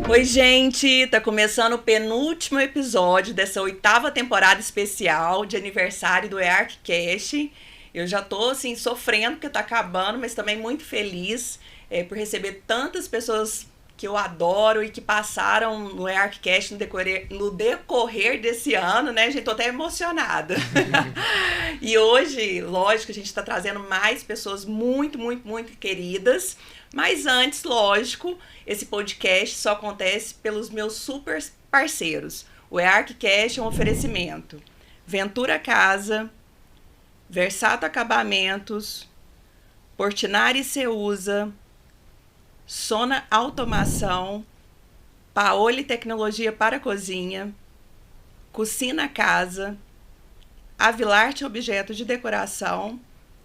Oi, gente! Tá começando o penúltimo episódio dessa 8ª temporada especial de aniversário do EARCcast. Eu já tô, assim, sofrendo porque tá acabando, mas também muito feliz por receber tantas pessoas que eu adoro e que passaram no EARCcast no decorrer desse ano, né, gente? Tô até emocionada. E hoje, lógico, a gente tá trazendo mais pessoas muito, muito, muito queridas. Mas antes, lógico, esse podcast só acontece pelos meus super parceiros. O EARCcast é um oferecimento. Ventura Casa, Versato Acabamentos, Portinari Ceusa, Sona Automação, Paoli Tecnologia para Cozinha, Cucina Casa, Avilarte Objetos de Decoração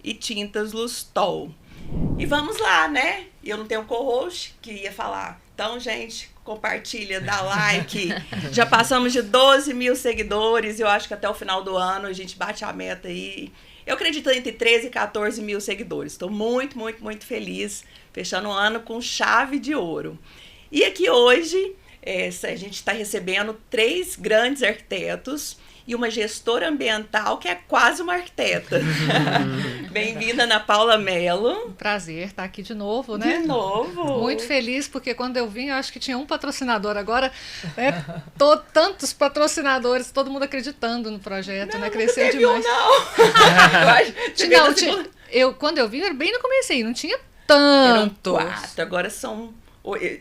e Tintas Lustol. E vamos lá, né? Eu não tenho co-host que ia falar. Então, gente, compartilha, dá like. Já passamos de 12 mil seguidores. Eu acho que até o final do ano a gente bate a meta aí. Eu acredito entre 13 e 14 mil seguidores. Estou muito, muito, muito feliz. Fechando o ano com chave de ouro. E aqui hoje a gente está recebendo 3 grandes arquitetos e uma gestora ambiental que é quase uma arquiteta. Bem-vinda, Ana Paula Mello. Um prazer estar aqui de novo, né? De novo. Muito feliz, porque quando eu vim, eu acho que tinha um patrocinador. Agora, tantos patrocinadores, todo mundo acreditando no projeto, não, né? Cresceu teve demais. Quando eu vim, era bem no comecinho, não tinha tantos. Eram 4, agora são...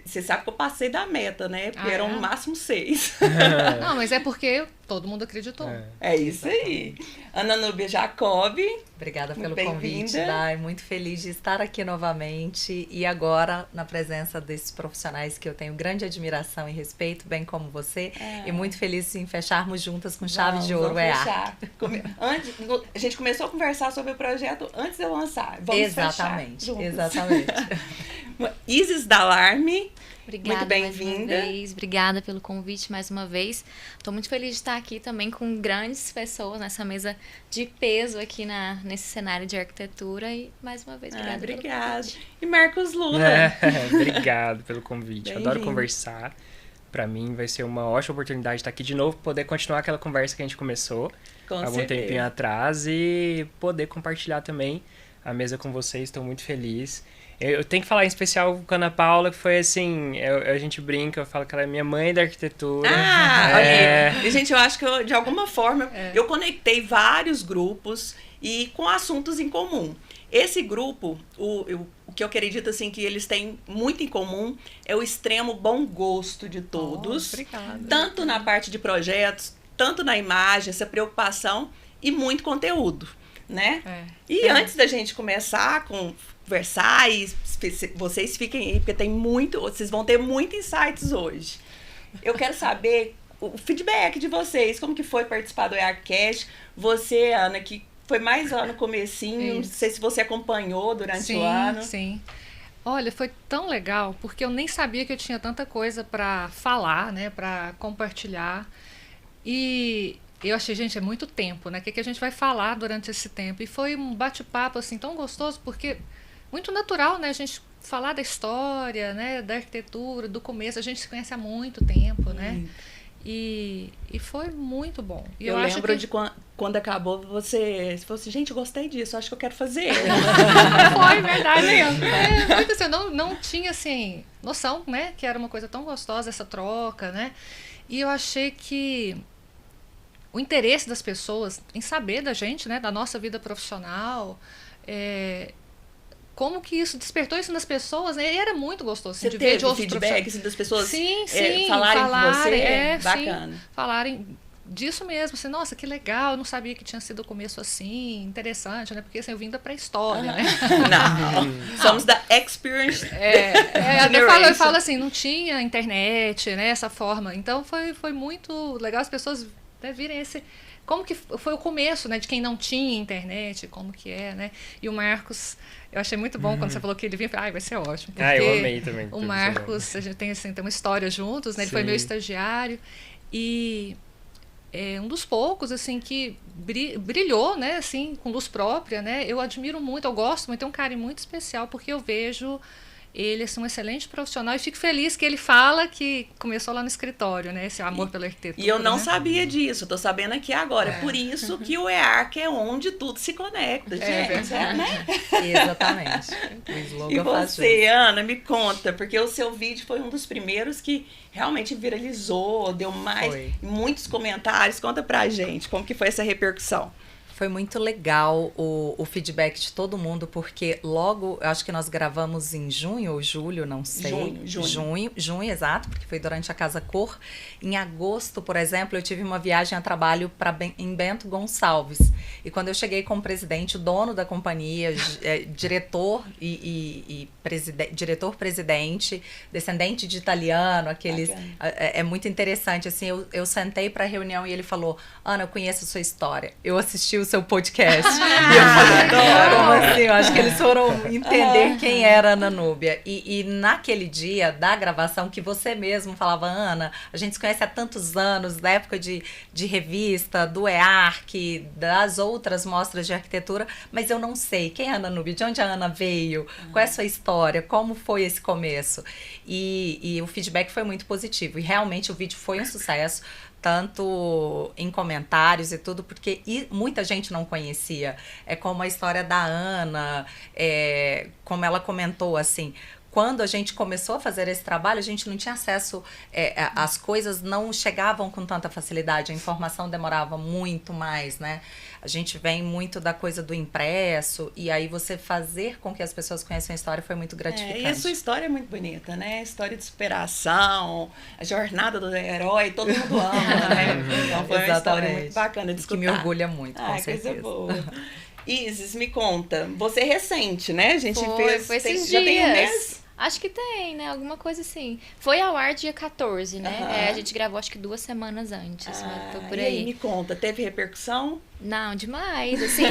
Você sabe que eu passei da meta, né? Porque eram no máximo 6. Não, mas é porque todo mundo acreditou. É isso aí. Ana Núbia Jacob. Obrigada pelo convite, Dai. Muito feliz de estar aqui novamente e agora na presença desses profissionais que eu tenho grande admiração e respeito, bem como você. E muito feliz em fecharmos juntas com chave de ouro. Antes, a gente começou a conversar sobre o projeto antes de eu lançar. Vamos exatamente, fechar exatamente. Isis Dalarme. Obrigada, muito bem-vinda. Obrigada pelo convite mais uma vez. Estou muito feliz de estar aqui também com grandes pessoas nessa mesa de peso aqui nesse cenário de arquitetura. E mais uma vez, obrigada pelo convite. E Marcos Lula. Obrigado pelo convite. Adoro conversar. Para mim vai ser uma ótima oportunidade de estar aqui de novo, poder continuar aquela conversa que a gente começou algum tempinho atrás e poder compartilhar também a mesa com vocês. Estou muito feliz. Eu tenho que falar em especial com a Ana Paula, que foi assim, a gente brinca, eu falo que ela é minha mãe da arquitetura. E, gente, eu acho que de alguma forma eu conectei vários grupos e com assuntos em comum. Esse grupo, o que eu acredito assim, que eles têm muito em comum é o extremo bom gosto de todos. Obrigada. Tanto na parte de projetos, tanto na imagem, essa preocupação e muito conteúdo, né? Antes da gente começar a conversar, e vocês fiquem aí, porque vocês vão ter muitos insights hoje. Eu quero saber o feedback de vocês, como que foi participar do EARCcast. Você, Ana, que foi mais lá no comecinho, não sei se você acompanhou durante o ano. Sim. Olha, foi tão legal, porque eu nem sabia que eu tinha tanta coisa para falar, né, para compartilhar. E eu achei, gente, é muito tempo, né? O que a gente vai falar durante esse tempo? E foi um bate-papo, assim, tão gostoso, porque muito natural, né? A gente falar da história, né? Da arquitetura, do começo. A gente se conhece há muito tempo, né? E foi muito bom. E eu lembro de quando acabou, você falou assim, gente, eu gostei disso, acho que eu quero fazer. Foi verdade mesmo. Muito assim, eu não tinha, assim, noção, né? Que era uma coisa tão gostosa, essa troca, né? E eu achei que o interesse das pessoas em saber da gente, né? Da nossa vida profissional, como que isso despertou isso nas pessoas, né? E era muito gostoso. Você teve feedback assim, das pessoas falarem com você? Bacana. Sim, falarem disso mesmo, assim, nossa, que legal, eu não sabia que tinha sido o começo assim, interessante, né? Porque assim, eu vim da pré-história, né? Não, somos da experience. Eu falo assim, não tinha internet, né? Essa forma. Então foi muito legal as pessoas, né, virem como que foi o começo, né, de quem não tinha internet, como que é, né? E o Marcos, eu achei muito bom quando você falou que ele vinha, vai ser ótimo. Porque eu amei também. O Marcos, a gente tem assim, tem uma história juntos, né? Ele foi meu estagiário e é um dos poucos assim que brilhou, né, assim, com luz própria, né? Eu admiro muito, eu gosto muito, tenho um carinho muito especial porque eu vejo ele é um excelente profissional e fico feliz que ele fala que começou lá no escritório, né? Esse amor pela arquitetura. E eu não né? sabia disso, tô sabendo aqui agora. É por isso que o EARC é onde tudo se conecta, gente. Né? Exatamente. O slogan e você, Ana, me conta, porque o seu vídeo foi um dos primeiros que realmente viralizou, deu muitos comentários. Conta pra gente como que foi essa repercussão. Foi muito legal o feedback de todo mundo, porque logo, acho que nós gravamos em junho ou julho, não sei. Junho, exato, porque foi durante a Casa Cor. Em agosto, por exemplo, eu tive uma viagem a trabalho em Bento Gonçalves. E quando eu cheguei com o presidente, o dono da companhia, diretor-presidente, descendente de italiano, aqueles... É muito interessante, assim, eu sentei para a reunião e ele falou, Ana, eu conheço a sua história. Eu assisti o seu podcast. E eu falei, como assim? Eu acho que eles foram entender quem era a Ana Núbia. E naquele dia da gravação, que você mesmo falava, Ana, a gente se conhece há tantos anos, da época de revista, do EARC, das outras mostras de arquitetura, mas eu não sei quem é a Ana Núbia, de onde a Ana veio, qual é a sua história, como foi esse começo. E o feedback foi muito positivo. E realmente o vídeo foi um sucesso, tanto em comentários e tudo, porque muita gente não conhecia. É como a história da Ana, como ela comentou, assim, quando a gente começou a fazer esse trabalho, a gente não tinha acesso, as coisas não chegavam com tanta facilidade, a informação demorava muito mais, né? A gente vem muito da coisa do impresso, e aí você fazer com que as pessoas conheçam a história foi muito gratificante. E a sua história é muito bonita, né? A história de superação, a jornada do herói, todo mundo ama, né? Então foi uma história muito bacana de escutar. Que me orgulha muito, com certeza. Coisa boa. Isis, me conta, você é recente, né? A gente foi esses dias. Já tem um mês? Acho que tem, né? Alguma coisa assim. Foi ao ar dia 14, né? A gente gravou acho que 2 semanas antes, mas tô por aí. E aí, me conta, teve repercussão? Não, demais. Assim,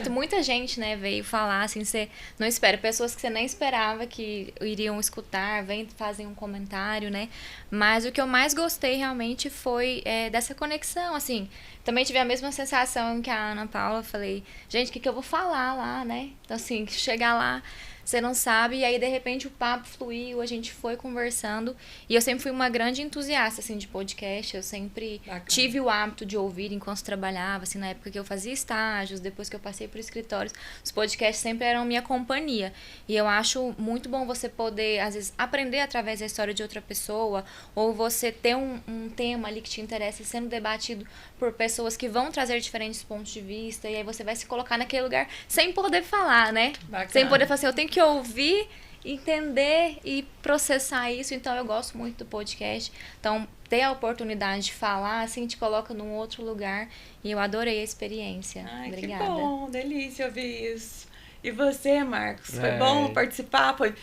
muita gente, né, veio falar, assim, você não espera. Pessoas que você nem esperava que iriam escutar, fazem um comentário, né? Mas o que eu mais gostei realmente foi dessa conexão, assim. Também tive a mesma sensação que a Ana Paula. Falei, gente, o que eu vou falar lá, né? Então, assim, chegar lá, você não sabe, e aí de repente o papo fluiu, a gente foi conversando, e eu sempre fui uma grande entusiasta, assim, de podcast. Eu sempre tive o hábito de ouvir enquanto trabalhava, assim, na época que eu fazia estágios, depois que eu passei por escritórios, os podcasts sempre eram minha companhia, e eu acho muito bom você poder, às vezes, aprender através da história de outra pessoa, ou você ter um tema ali que te interessa sendo debatido por pessoas que vão trazer diferentes pontos de vista, e aí você vai se colocar naquele lugar sem poder falar, né? Bacana. Sem poder falar assim, eu tenho que ouvir, entender e processar isso. Então eu gosto muito do podcast. Então ter a oportunidade de falar assim te coloca num outro lugar, e eu adorei a experiência. Obrigada. Que bom, delícia ouvir isso. E você, Marcos? Foi bom participar? Foi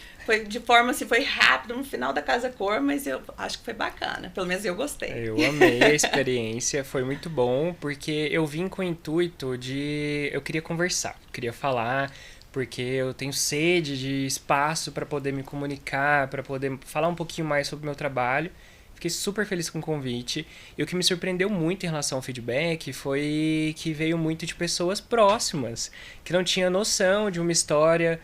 de forma assim, foi rápido no final da Casa Cor, mas eu acho que foi bacana. Pelo menos eu gostei. Eu amei a experiência, foi muito bom, porque eu vim com o intuito de... Eu queria conversar, queria falar, porque eu tenho sede de espaço para poder me comunicar, para poder falar um pouquinho mais sobre o meu trabalho. Fiquei super feliz com o convite. E o que me surpreendeu muito em relação ao feedback foi que veio muito de pessoas próximas, que não tinham noção de uma história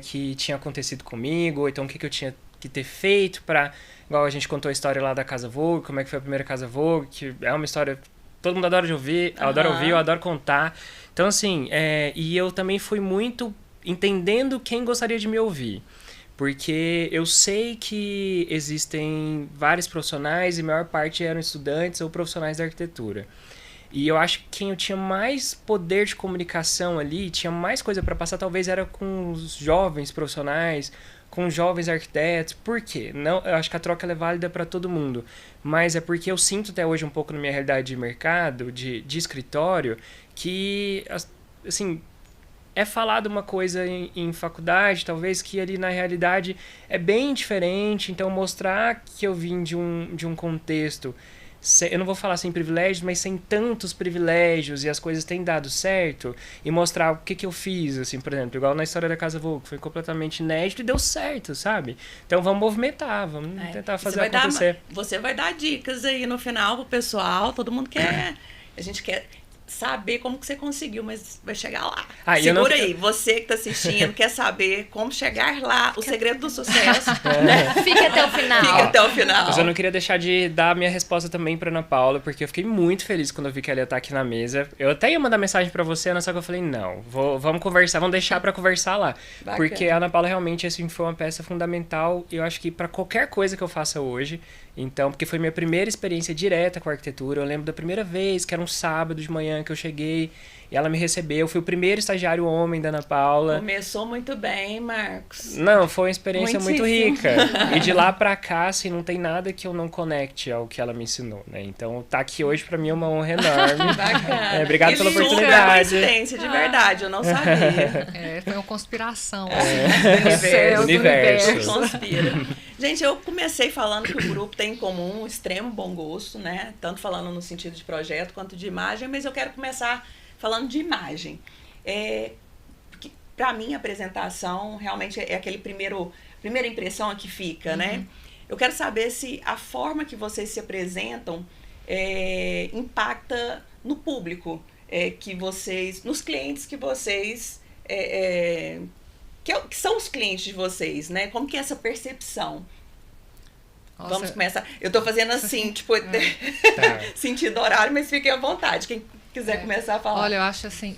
que tinha acontecido comigo, ou então o que eu tinha que ter feito para... Igual a gente contou a história lá da Casa Vogue, como é que foi a primeira Casa Vogue, que é uma história... Todo mundo adora ouvir, eu adoro contar. Então, assim, e eu também fui muito entendendo quem gostaria de me ouvir. Porque eu sei que existem vários profissionais e a maior parte eram estudantes ou profissionais da arquitetura. E eu acho que quem eu tinha mais poder de comunicação ali, tinha mais coisa para passar, talvez era com os jovens profissionais, com os jovens arquitetos. Por quê? Não, eu acho que a troca é válida para todo mundo. Mas é porque eu sinto até hoje um pouco na minha realidade de mercado, de escritório, que, assim... É falado uma coisa em faculdade, talvez, que ali na realidade é bem diferente. Então, mostrar que eu vim de um contexto eu não vou falar sem privilégios, mas sem tantos privilégios e as coisas têm dado certo, e mostrar o que eu fiz, assim, por exemplo, igual na história da Casa Vogue, que foi completamente inédito e deu certo, sabe? Então vamos movimentar, vamos tentar fazer acontecer. Você vai dar dicas aí no final pro pessoal, todo mundo quer, a gente quer saber como que você conseguiu, mas vai chegar lá. Segura aí, você que tá assistindo, quer saber como chegar lá, o segredo do sucesso. Né? Fique até o final. Fique até o final. Mas eu não queria deixar de dar a minha resposta também pra Ana Paula, porque eu fiquei muito feliz quando eu vi que ela ia estar aqui na mesa. Eu até ia mandar mensagem pra você, Ana, só que eu falei, não, vamos conversar, vamos deixar pra conversar lá. Bacana. Porque a Ana Paula realmente, assim, foi uma peça fundamental, eu acho que pra qualquer coisa que eu faça hoje. Então, porque foi minha primeira experiência direta com a arquitetura. Eu lembro da primeira vez, que era um sábado de manhã que eu cheguei e ela me recebeu. Eu fui o primeiro estagiário homem da Ana Paula. Começou muito bem, Marcos. Não, foi uma experiência muito rica. E de lá pra cá, assim, não tem nada que eu não conecte ao que ela me ensinou, né? Então, tá aqui hoje pra mim é uma honra enorme. Bacana. Obrigado pela oportunidade. Coincidência, de verdade, eu não sabia. Foi uma conspiração. Do universo. Conspira. Gente, eu comecei falando que o grupo tem em comum um extremo bom gosto, né? Tanto falando no sentido de projeto quanto de imagem, mas eu quero começar falando de imagem. Para mim, a apresentação realmente é aquele primeira impressão que fica, né? Eu quero saber se a forma que vocês se apresentam impacta no público, nos clientes que vocês... que são os clientes de vocês, né? Como que é essa percepção? Nossa. Vamos começar. Eu tô fazendo assim, tipo, sentido horário, mas fiquem à vontade. Quem quiser começar a falar. Olha, eu acho assim,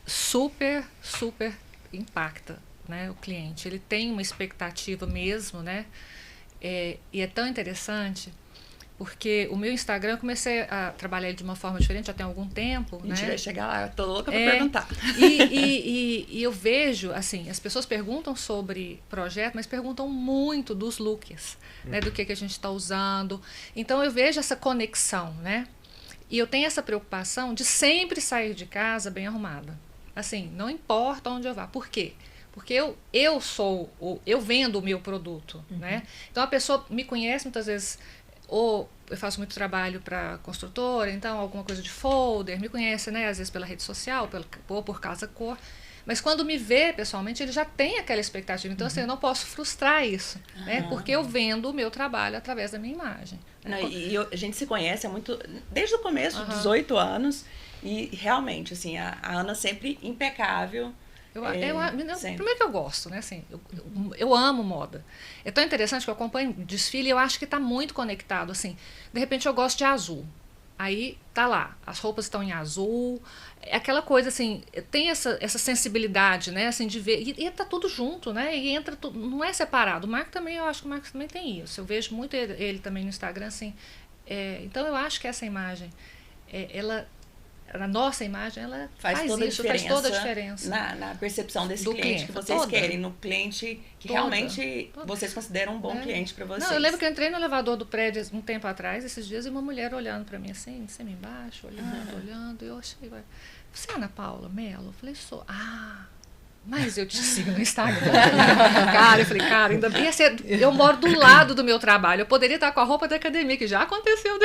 super impacta, né, o cliente. Ele tem uma expectativa mesmo, né? E é tão interessante, porque o meu Instagram, eu comecei a trabalhar ele de uma forma diferente já tem algum tempo. A gente né? vai chegar lá, eu tô louca pra perguntar. E eu vejo, assim, as pessoas perguntam sobre projeto, mas perguntam muito dos looks, né? Do que a gente está usando. Então, eu vejo essa conexão, né? E eu tenho essa preocupação de sempre sair de casa bem arrumada. Assim, não importa onde eu vá. Por quê? Porque eu vendo o meu produto, né? Então, a pessoa me conhece muitas vezes... Ou eu faço muito trabalho para construtora, então alguma coisa de folder, me conhece, né, às vezes pela rede social, ou por casa cor. Mas quando me vê pessoalmente, ele já tem aquela expectativa. Então, assim, eu não posso frustrar isso, né? Porque eu vendo o meu trabalho através da minha imagem. Não, a gente se conhece desde o começo, 18 anos, e realmente, assim, a Ana sempre impecável. Primeiro que eu gosto, né? Assim, eu amo moda. É tão interessante que eu acompanho desfile e eu acho que está muito conectado. Assim, de repente eu gosto de azul. Aí tá lá, as roupas estão em azul. É aquela coisa assim, tem essa sensibilidade, né? Assim, de ver. E tá tudo junto, né? E entra tudo, não é separado. O Marco também, eu acho que o Marco também tem isso. Eu vejo muito ele também no Instagram, assim. Então eu acho que essa imagem, a nossa imagem, ela faz toda a diferença na percepção desse cliente que vocês querem, no cliente que realmente vocês consideram um bom cliente para vocês. Não, eu lembro que eu entrei no elevador do prédio um tempo atrás, esses dias, e uma mulher olhando para mim assim, de cima e embaixo, olhando, e eu achei, você é Ana Paula Mello? Eu falei, sou. Mas eu te sigo no Instagram. Eu falei, ainda bem eu moro do lado do meu trabalho, eu poderia estar com a roupa da academia, que já aconteceu,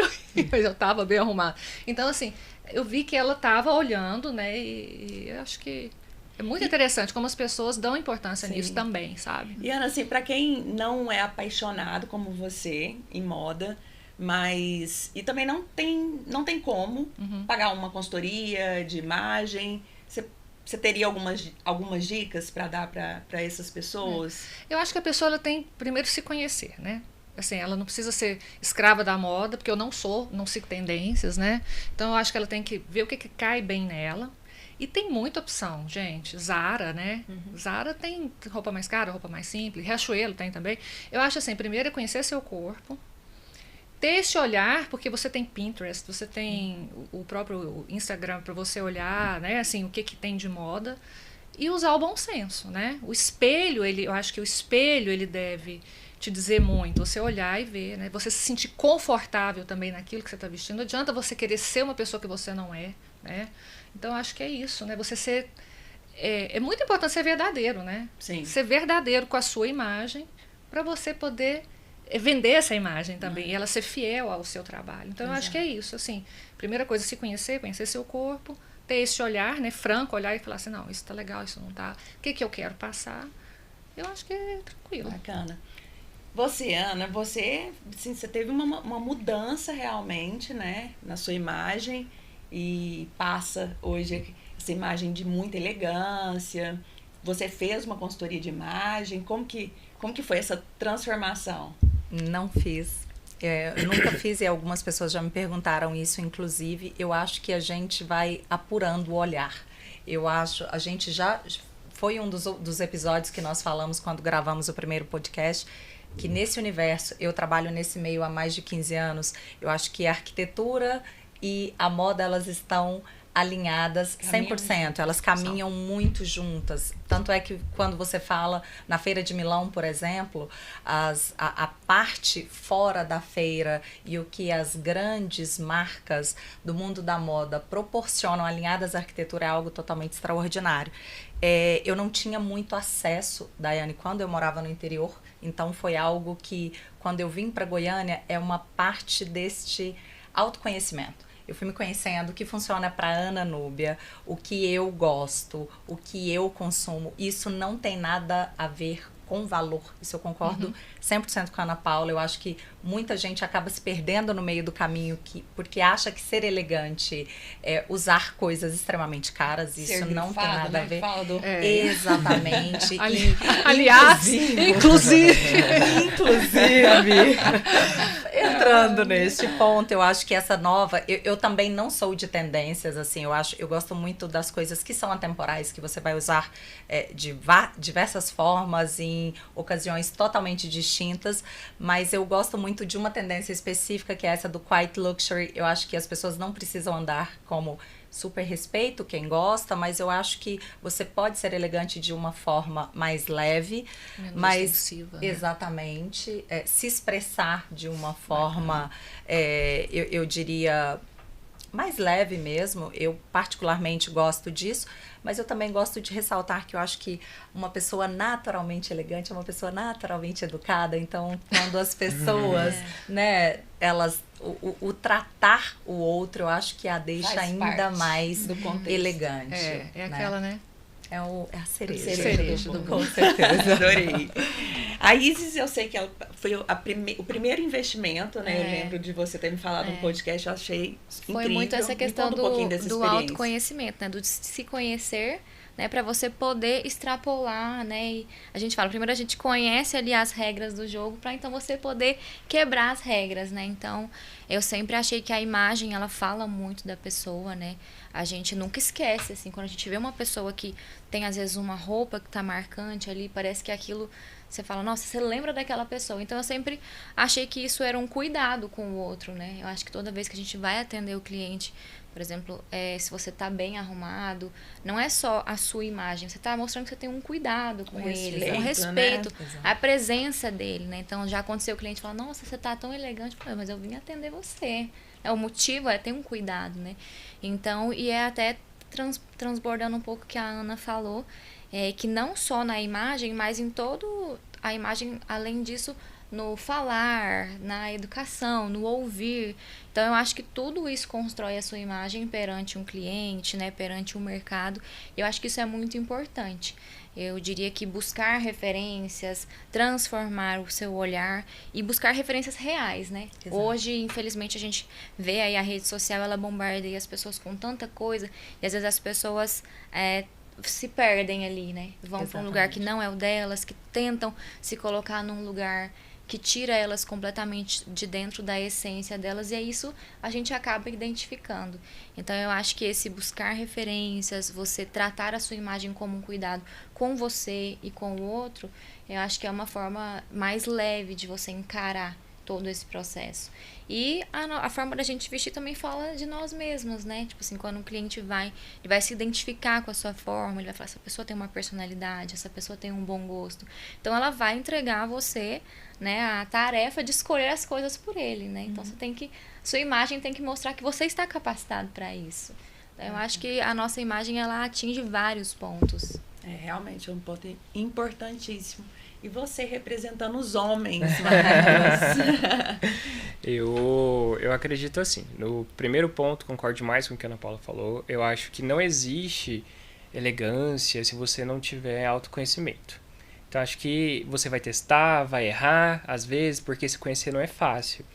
mas eu estava bem arrumada. Então, assim, eu vi que ela estava olhando, né? E eu acho que é muito interessante como as pessoas dão importância nisso também, sabe? E Ana, assim, para quem não é apaixonado como você em moda, e também não tem como pagar uma consultoria de imagem, você teria algumas dicas para dar para essas pessoas? Eu acho que a pessoa ela tem primeiro se conhecer, né? Assim, ela não precisa ser escrava da moda, porque eu não sigo tendências, né? Então, eu acho que ela tem que ver o que cai bem nela. E tem muita opção, gente. Zara, né? Zara tem roupa mais cara, roupa mais simples. Riachuelo tem também. Eu acho assim, primeiro é conhecer seu corpo. Ter esse olhar, porque você tem Pinterest, você tem o próprio Instagram para você olhar, né? Assim, o que tem de moda. E usar o bom senso, né? O espelho, eu acho que o espelho, ele deve te dizer muito, você olhar e ver, né? Você se sentir confortável também naquilo que você está vestindo. Não adianta você querer ser uma pessoa que você não é, né? Então, acho que é isso, né? Você ser... É muito importante ser verdadeiro, né? Sim. Ser verdadeiro com a sua imagem para você poder vender essa imagem também, e ela ser fiel ao seu trabalho. Então, eu acho que é isso, assim, primeira coisa, se conhecer seu corpo, ter esse olhar, né, franco, olhar e falar assim, não, isso tá legal, isso não tá, o que eu quero passar, eu acho que é tranquilo. Bacana. Você, Ana, você teve uma mudança realmente, né, na sua imagem, e passa hoje essa imagem de muita elegância. Você fez uma consultoria de imagem, como que foi essa transformação? Não fiz. Eu nunca fiz, e algumas pessoas já me perguntaram isso, inclusive. Eu acho que a gente vai apurando o olhar. Eu acho, a gente já... Foi um dos episódios que nós falamos quando gravamos o primeiro podcast, que nesse universo, eu trabalho nesse meio há mais de 15 anos, eu acho que a arquitetura e a moda, elas estão alinhadas 100%, elas caminham muito juntas. Tanto é que quando você fala na Feira de Milão, por exemplo, a parte fora da feira e o que as grandes marcas do mundo da moda proporcionam alinhadas à arquitetura é algo totalmente extraordinário. Eu não tinha muito acesso, Daiane, quando eu morava no interior, então foi algo que, quando eu vim para Goiânia, é uma parte deste autoconhecimento. Eu fui me conhecendo o que funciona para Ana Núbia, o que eu gosto, o que eu consumo. Isso não tem nada a ver com valor. Isso eu concordo 100% com a Ana Paula. Eu acho que muita gente acaba se perdendo no meio do caminho porque acha que ser elegante é usar coisas extremamente caras. Isso não tem nada a ver. Exatamente. Aliás, inclusive. Entrando neste ponto, eu acho que essa nova... Eu também não sou de tendências, assim. Eu gosto muito das coisas que são atemporais, que você vai usar de diversas formas, em ocasiões totalmente distintas, mas eu gosto muito de uma tendência específica, que é essa do quiet luxury. Eu acho que as pessoas não precisam andar como... Super respeito quem gosta, mas eu acho que você pode ser elegante de uma forma mais leve, mais ostensiva, exatamente, se expressar de uma forma, eu diria, mais leve mesmo. Eu particularmente gosto disso, mas eu também gosto de ressaltar que eu acho que uma pessoa naturalmente elegante é uma pessoa naturalmente educada. Então, quando as pessoas, né, elas... O tratar o outro, eu acho que a deixa ainda mais elegante. É aquela, né? É a cereja. Cereja do bolo. Com certeza. Adorei. A Isis, eu sei que ela foi o primeiro investimento, né? Eu lembro de você ter me falado no podcast, eu achei incrível. Foi muito essa questão do autoconhecimento, né? Do se conhecer, né, para você poder extrapolar, né? E a gente fala, primeiro a gente conhece ali as regras do jogo, para então você poder quebrar as regras, né? Então, eu sempre achei que a imagem, ela fala muito da pessoa, né? A gente nunca esquece, assim, quando a gente vê uma pessoa que tem, às vezes, uma roupa que tá marcante ali, parece que aquilo, você fala, nossa, você lembra daquela pessoa. Então, eu sempre achei que isso era um cuidado com o outro, né? Eu acho que toda vez que a gente vai atender o cliente, por exemplo, se você tá bem arrumado, não é só a sua imagem, você tá mostrando que você tem um cuidado com ele, um respeito, né? A presença dele, né? Então, já aconteceu o cliente falar, nossa, você tá tão elegante, mas eu vim atender você. O motivo ter um cuidado, né? Então, e até transbordando um pouco o que a Ana falou, que não só na imagem, mas em todo a imagem, além disso, no falar, na educação, no ouvir. Então, eu acho que tudo isso constrói a sua imagem perante um cliente, né, perante um mercado. Eu acho que isso é muito importante. Eu diria que buscar referências, transformar o seu olhar e buscar referências reais, né? Exato. Hoje, infelizmente, a gente vê aí a rede social, ela bombardeia as pessoas com tanta coisa e às vezes as pessoas se perdem ali, né? Vão para um lugar que não é o delas, que tentam se colocar num lugar que tira elas completamente de dentro da essência delas, e é isso a gente acaba identificando. Então, eu acho que esse buscar referências, você tratar a sua imagem como um cuidado com você e com o outro, eu acho que é uma forma mais leve de você encarar todo esse processo. E a forma da gente vestir também fala de nós mesmos, né? Tipo assim, quando um cliente ele vai se identificar com a sua forma, ele vai falar, essa pessoa tem uma personalidade, essa pessoa tem um bom gosto. Então, ela vai entregar a você, né, a tarefa de escolher as coisas por ele, né? Então, sua imagem tem que mostrar que você está capacitado para isso. Eu acho que a nossa imagem, ela atinge vários pontos. Realmente é um ponto importantíssimo. E você representando os homens, Marcos? Eu acredito assim. No primeiro ponto, concordo demais com o que a Ana Paula falou. Eu acho que não existe elegância se você não tiver autoconhecimento. Então, acho que você vai testar, vai errar, às vezes, porque se conhecer não é fácil.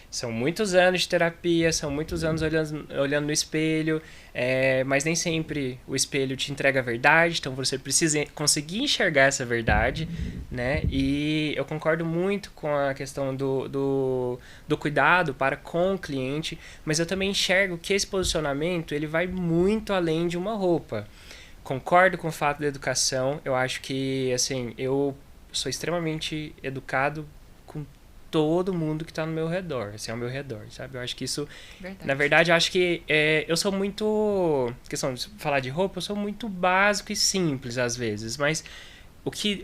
São muitos anos de terapia, são muitos anos olhando no espelho, mas nem sempre o espelho te entrega a verdade, então você precisa conseguir enxergar essa verdade, né? E eu concordo muito com a questão do cuidado para com o cliente, mas eu também enxergo que esse posicionamento ele vai muito além de uma roupa. Concordo com o fato da educação, eu acho que assim, eu sou extremamente educado com todo mundo que tá no meu redor, assim, ao meu redor, sabe? Eu acho que isso, na verdade, eu acho que eu sou muito, questão de falar de roupa, eu sou muito básico e simples às vezes, mas o que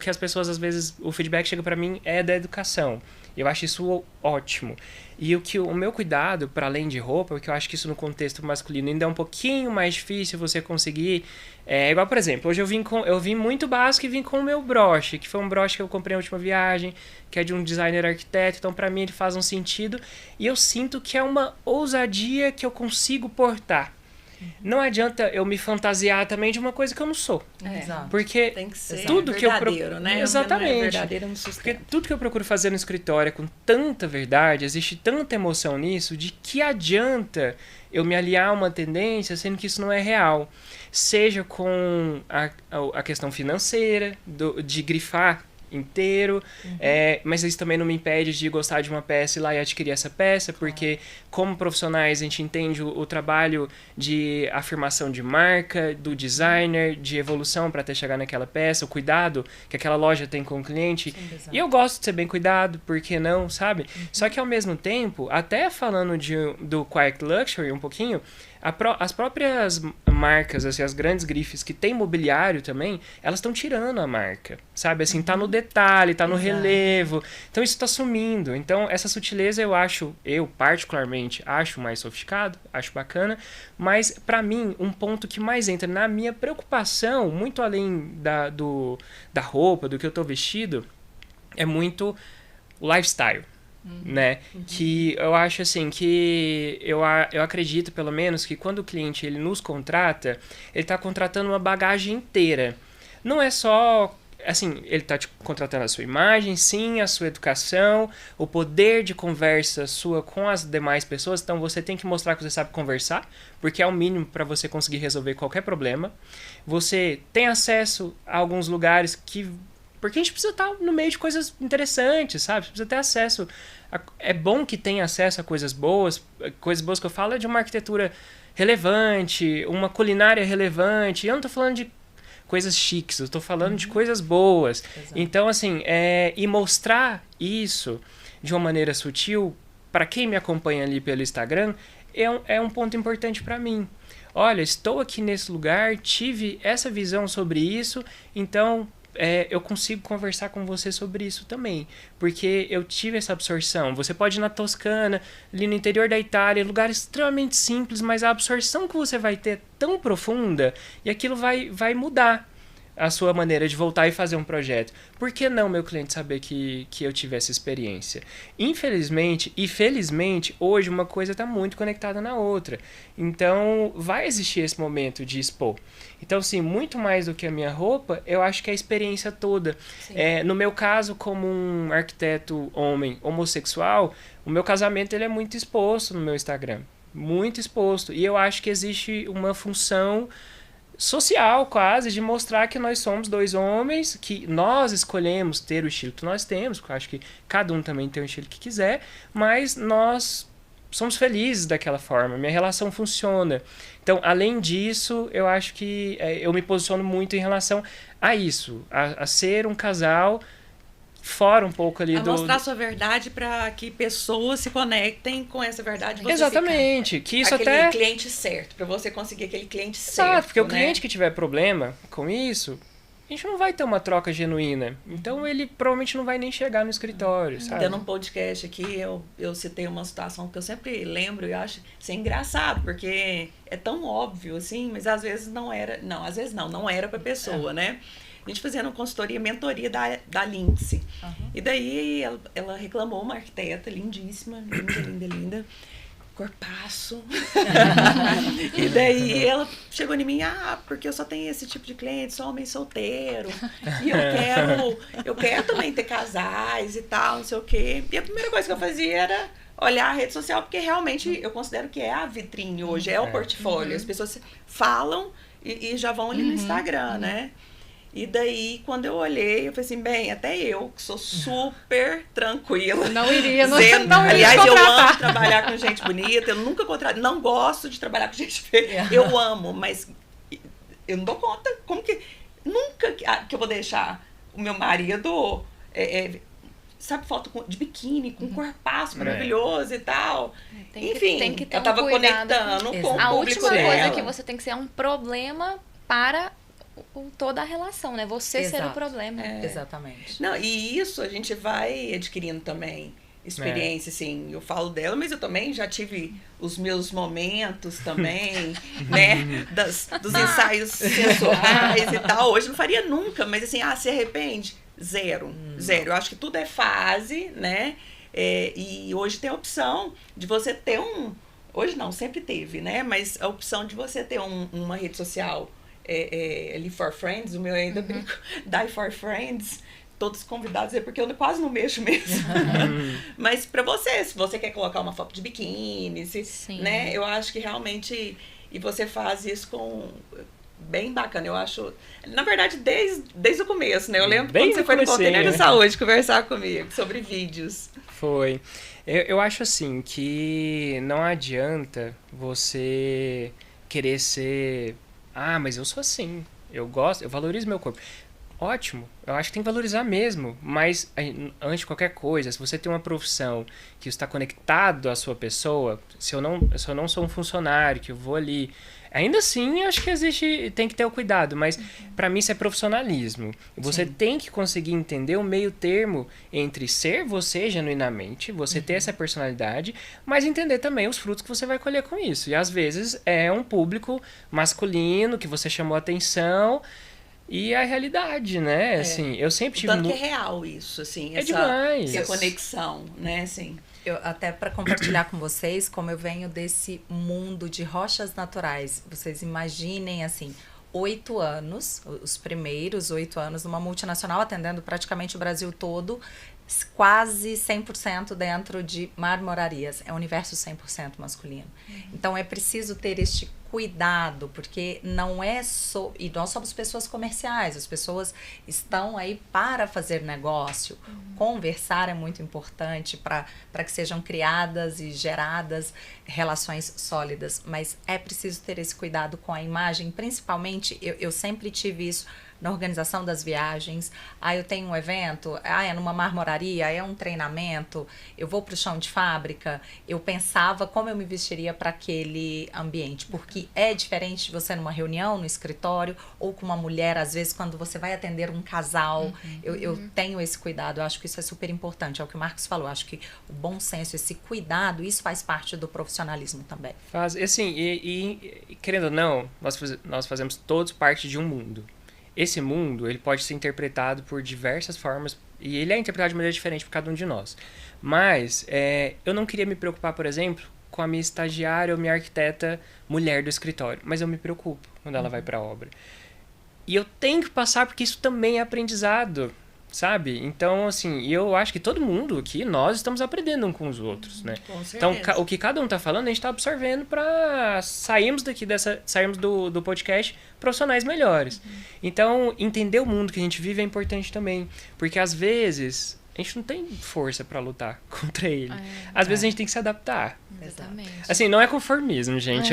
as pessoas às vezes, o feedback chega pra mim é da educação. Eu acho isso ótimo. E o meu cuidado, para além de roupa, porque eu acho que isso no contexto masculino ainda é um pouquinho mais difícil você conseguir. Igual, por exemplo, hoje eu vim muito básico e vim com o meu broche, que foi um broche que eu comprei na última viagem, que é de um designer arquiteto, então para mim ele faz um sentido. E eu sinto que é uma ousadia que eu consigo portar. Não adianta eu me fantasiar também de uma coisa que eu não sou. Porque tem que ser tudo verdadeiro, que eu né? Exatamente. Não é verdadeiro, não sustenta. Porque tudo que eu procuro fazer no escritório é com tanta verdade, existe tanta emoção nisso, de que adianta eu me aliar a uma tendência, sendo que isso não é real. Seja com a questão financeira, de grifar inteiro, mas isso também não me impede de gostar de uma peça e ir lá e adquirir essa peça, porque como profissionais a gente entende o trabalho de afirmação de marca, do designer, de evolução para até chegar naquela peça, o cuidado que aquela loja tem com o cliente. Sim, e eu gosto de ser bem cuidado, por que não, sabe? Só que ao mesmo tempo, até falando do Quiet Luxury um pouquinho, as próprias marcas, assim, as grandes grifes que tem mobiliário também, elas estão tirando a marca, sabe? Assim, tá no detalhe, tá no relevo. Então isso tá sumindo. Então essa sutileza eu particularmente acho mais sofisticado, acho bacana, mas pra mim um ponto que mais entra na minha preocupação, muito além da roupa, do que eu tô vestido, é muito o lifestyle. Né? Que eu acho assim que eu acredito pelo menos que quando o cliente ele nos contrata, ele está contratando uma bagagem inteira. Não é só assim, ele está contratando a sua imagem, sim, a sua educação, o poder de conversa sua com as demais pessoas. Então você tem que mostrar que você sabe conversar, porque é o mínimo para você conseguir resolver qualquer problema. Você tem acesso a alguns lugares porque a gente precisa estar no meio de coisas interessantes, sabe? Você precisa ter acesso. É bom que tenha acesso a coisas boas. Coisas boas que eu falo é de uma arquitetura relevante, uma culinária relevante. Eu não estou falando de coisas chiques, eu estou falando de coisas boas. Exato. Então, assim, e mostrar isso de uma maneira sutil, para quem me acompanha ali pelo Instagram, é um ponto importante para mim. Olha, estou aqui nesse lugar, tive essa visão sobre isso, então eu consigo conversar com você sobre isso também, porque eu tive essa absorção. Você pode ir na Toscana, ali no interior da Itália, lugar extremamente simples, mas a absorção que você vai ter é tão profunda e aquilo vai mudar a sua maneira de voltar e fazer um projeto. Por que não meu cliente saber que eu tive essa experiência? Infelizmente e felizmente, hoje uma coisa está muito conectada na outra. Então, vai existir esse momento de expor. Então, sim, muito mais do que a minha roupa, eu acho que é a experiência toda. No meu caso, como um arquiteto homem homossexual, o meu casamento ele é muito exposto no meu Instagram. Muito exposto. E eu acho que existe uma função social quase, de mostrar que nós somos dois homens, que nós escolhemos ter o estilo que nós temos, porque eu acho que cada um também tem o estilo que quiser, mas nós somos felizes daquela forma, minha relação funciona. Então, além disso, eu acho que eu me posiciono muito em relação a isso, a ser um casal fora um pouco ali mostrar sua verdade para que pessoas se conectem com essa verdade. Exatamente. Que isso aquele cliente certo, para você conseguir aquele cliente certo. Porque o cliente que tiver problema com isso, a gente não vai ter uma troca genuína. Então ele provavelmente não vai nem chegar no escritório, sabe? Tendo um podcast aqui, eu citei uma situação que eu sempre lembro e acho assim, engraçado, porque é tão óbvio, assim, mas às vezes não era. Não, às vezes não era pra pessoa, né? A gente fazendo consultoria, mentoria da Lindsay. E daí ela reclamou, uma arquiteta lindíssima, linda. Corpaço. E daí ela chegou em mim, porque eu só tenho esse tipo de cliente, só homem solteiro. E eu quero também ter casais e tal, não sei o quê. E a primeira coisa que eu fazia era olhar a rede social, porque realmente eu considero que é a vitrine hoje, é o portfólio. As pessoas falam e já vão ali no Instagram, né? E daí, quando eu olhei, eu falei assim, bem, até eu, que sou super tranquila. Não iria, não aliás, iria eu amo trabalhar com gente bonita, eu nunca não gosto de trabalhar com gente feia. Eu amo, mas eu não dou conta. Como que... Nunca que eu vou deixar o meu marido... sabe, foto de biquíni, com corpaço maravilhoso e tal. Enfim, tem que ter eu tava cuidado conectando com o a público última dela. coisa que você tem que ser é um problema para toda a relação, né? Você ser o problema. Exatamente. Não, e isso a gente vai adquirindo também experiência, assim, eu falo dela, mas eu também já tive os meus momentos também, né, dos ensaios sensuais e tal. Hoje não faria nunca, mas assim, se arrepende? Zero. Eu acho que tudo é fase, né, e hoje tem a opção de você ter hoje não, sempre teve, né, mas a opção de você ter uma rede social ali for friends, o meu ainda brinco, die for friends, todos convidados, porque eu quase não mexo mesmo. Mas pra você, se você quer colocar uma foto de biquíni, né, eu acho que realmente, e você faz isso bem bacana, eu acho, na verdade, desde o começo, né, eu lembro quando você foi no Container de Saúde conversar comigo sobre vídeos. Foi. Eu acho assim, que não adianta você querer ser... mas eu sou assim, eu gosto, eu valorizo meu corpo. Ótimo, eu acho que tem que valorizar mesmo, mas antes de qualquer coisa, se você tem uma profissão que está conectado à sua pessoa, se eu não sou um funcionário, que eu vou ali, ainda assim acho que tem que ter o cuidado, mas para mim isso é profissionalismo. Você tem que conseguir entender o meio termo entre ser você genuinamente, você ter essa personalidade, mas entender também os frutos que você vai colher com isso. E às vezes é um público masculino que você chamou a atenção. E a realidade, né? Assim, eu sempre tive... Tanto que é real isso, assim. Demais. Essa conexão, né? Assim. Eu, até para compartilhar com vocês, como eu venho desse mundo de rochas naturais. Vocês imaginem, assim, 8 anos, os primeiros 8 anos, numa multinacional, atendendo praticamente o Brasil todo, quase 100% dentro de marmorarias. É um universo 100% masculino. Então, é preciso ter este cuidado, porque não é só... E nós somos pessoas comerciais, as pessoas estão aí para fazer negócio. Conversar é muito importante para que sejam criadas e geradas relações sólidas, mas é preciso ter esse cuidado com a imagem, principalmente, eu sempre tive isso na organização das viagens. Eu tenho um evento, é numa marmoraria, é um treinamento, eu vou para o chão de fábrica, eu pensava como eu me vestiria para aquele ambiente, porque é diferente de você numa reunião, no escritório, ou com uma mulher, às vezes quando você vai atender um casal, eu tenho esse cuidado, eu acho que isso é super importante, é o que o Marcos falou, eu acho que o bom senso, esse cuidado, isso faz parte do profissionalismo também. Assim, e querendo ou não, nós fazemos todos parte de um mundo. Esse mundo, ele pode ser interpretado por diversas formas, e ele é interpretado de maneira diferente por cada um de nós. Mas eu não queria me preocupar, por exemplo, com a minha estagiária ou minha arquiteta mulher do escritório, mas eu me preocupo quando ela vai para a obra. E eu tenho que passar, porque isso também é aprendizado, sabe? Então, assim, eu acho que todo mundo aqui, nós estamos aprendendo um com os outros, né? Com certeza. Então, o que cada um tá falando, a gente tá absorvendo para sairmos do podcast profissionais melhores. Então, entender o mundo que a gente vive é importante também, porque às vezes a gente não tem força para lutar contra ele. Às vezes a gente tem que se adaptar. Exatamente. Assim, não é conformismo, gente.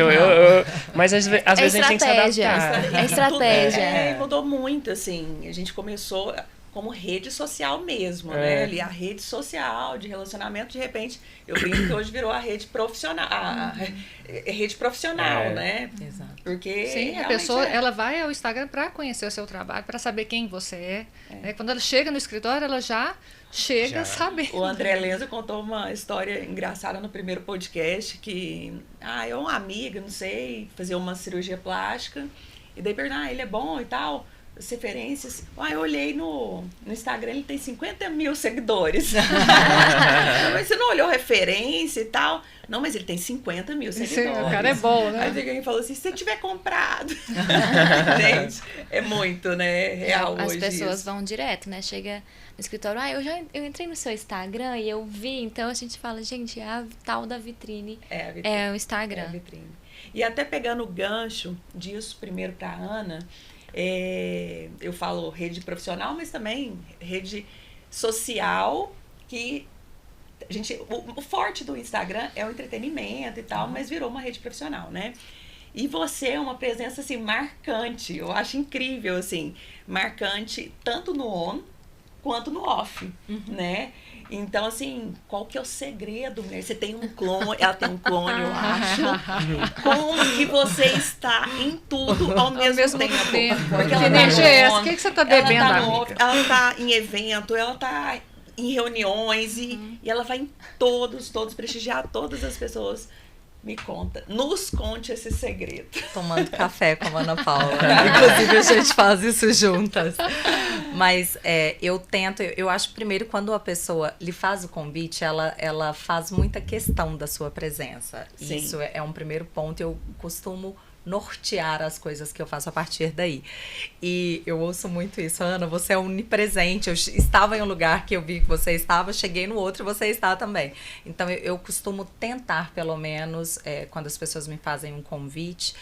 Mas às vezes a gente tem que se adaptar. É estratégia. Mudou muito, assim. A gente começou... como rede social mesmo, né? Ali a rede social de relacionamento, de repente, eu brinco que hoje virou a rede profissional, a rede profissional, né? Exato. Porque sim, a pessoa ela vai ao Instagram para conhecer o seu trabalho, para saber quem você é. Né? Quando ela chega no escritório, ela já chega sabendo. O André Lenza contou uma história engraçada no primeiro podcast que eu uma amiga, não sei, fazia uma cirurgia plástica e daí perguntou, ele é bom e tal, as referências. Eu olhei no Instagram, ele tem 50 mil seguidores. Mas você não olhou referência e tal? Não, mas ele tem 50 mil seguidores. O cara é bom, né? Aí alguém falou assim, se você tiver comprado. Gente, é muito, né? Real As hoje pessoas isso. vão direto, né? Chega no escritório, eu entrei no seu Instagram e eu vi, então a gente fala, gente, é a tal da vitrine. A vitrine. É o Instagram. É a vitrine. E até pegando o gancho disso, primeiro para a Ana, eu falo rede profissional, mas também rede social, que o forte do Instagram é o entretenimento e tal, mas virou uma rede profissional, né? E você é uma presença, assim, marcante, eu acho incrível, assim, marcante tanto no on quanto no off, né? Então, assim, qual que é o segredo, mulher? Você tem um clone, ela tem um clone, eu acho. Como que você está em tudo ao mesmo tempo? Porque que energia é essa? O que você está bebendo, amiga? Ela tá em evento, ela tá em reuniões e ela vai em todos prestigiar todas as pessoas. Me conta, nos conte esse segredo. Tomando café com a Ana Paula. Inclusive, a gente faz isso juntas. Mas eu acho primeiro, quando a pessoa lhe faz o convite, ela faz muita questão da sua presença. Sim. Isso é um primeiro ponto. Eu costumo nortear as coisas que eu faço a partir daí. E eu ouço muito isso, Ana, você é onipresente. Eu estava em um lugar que eu vi que você estava, cheguei no outro e você está também. Então eu costumo tentar, pelo menos, quando as pessoas me fazem um convite,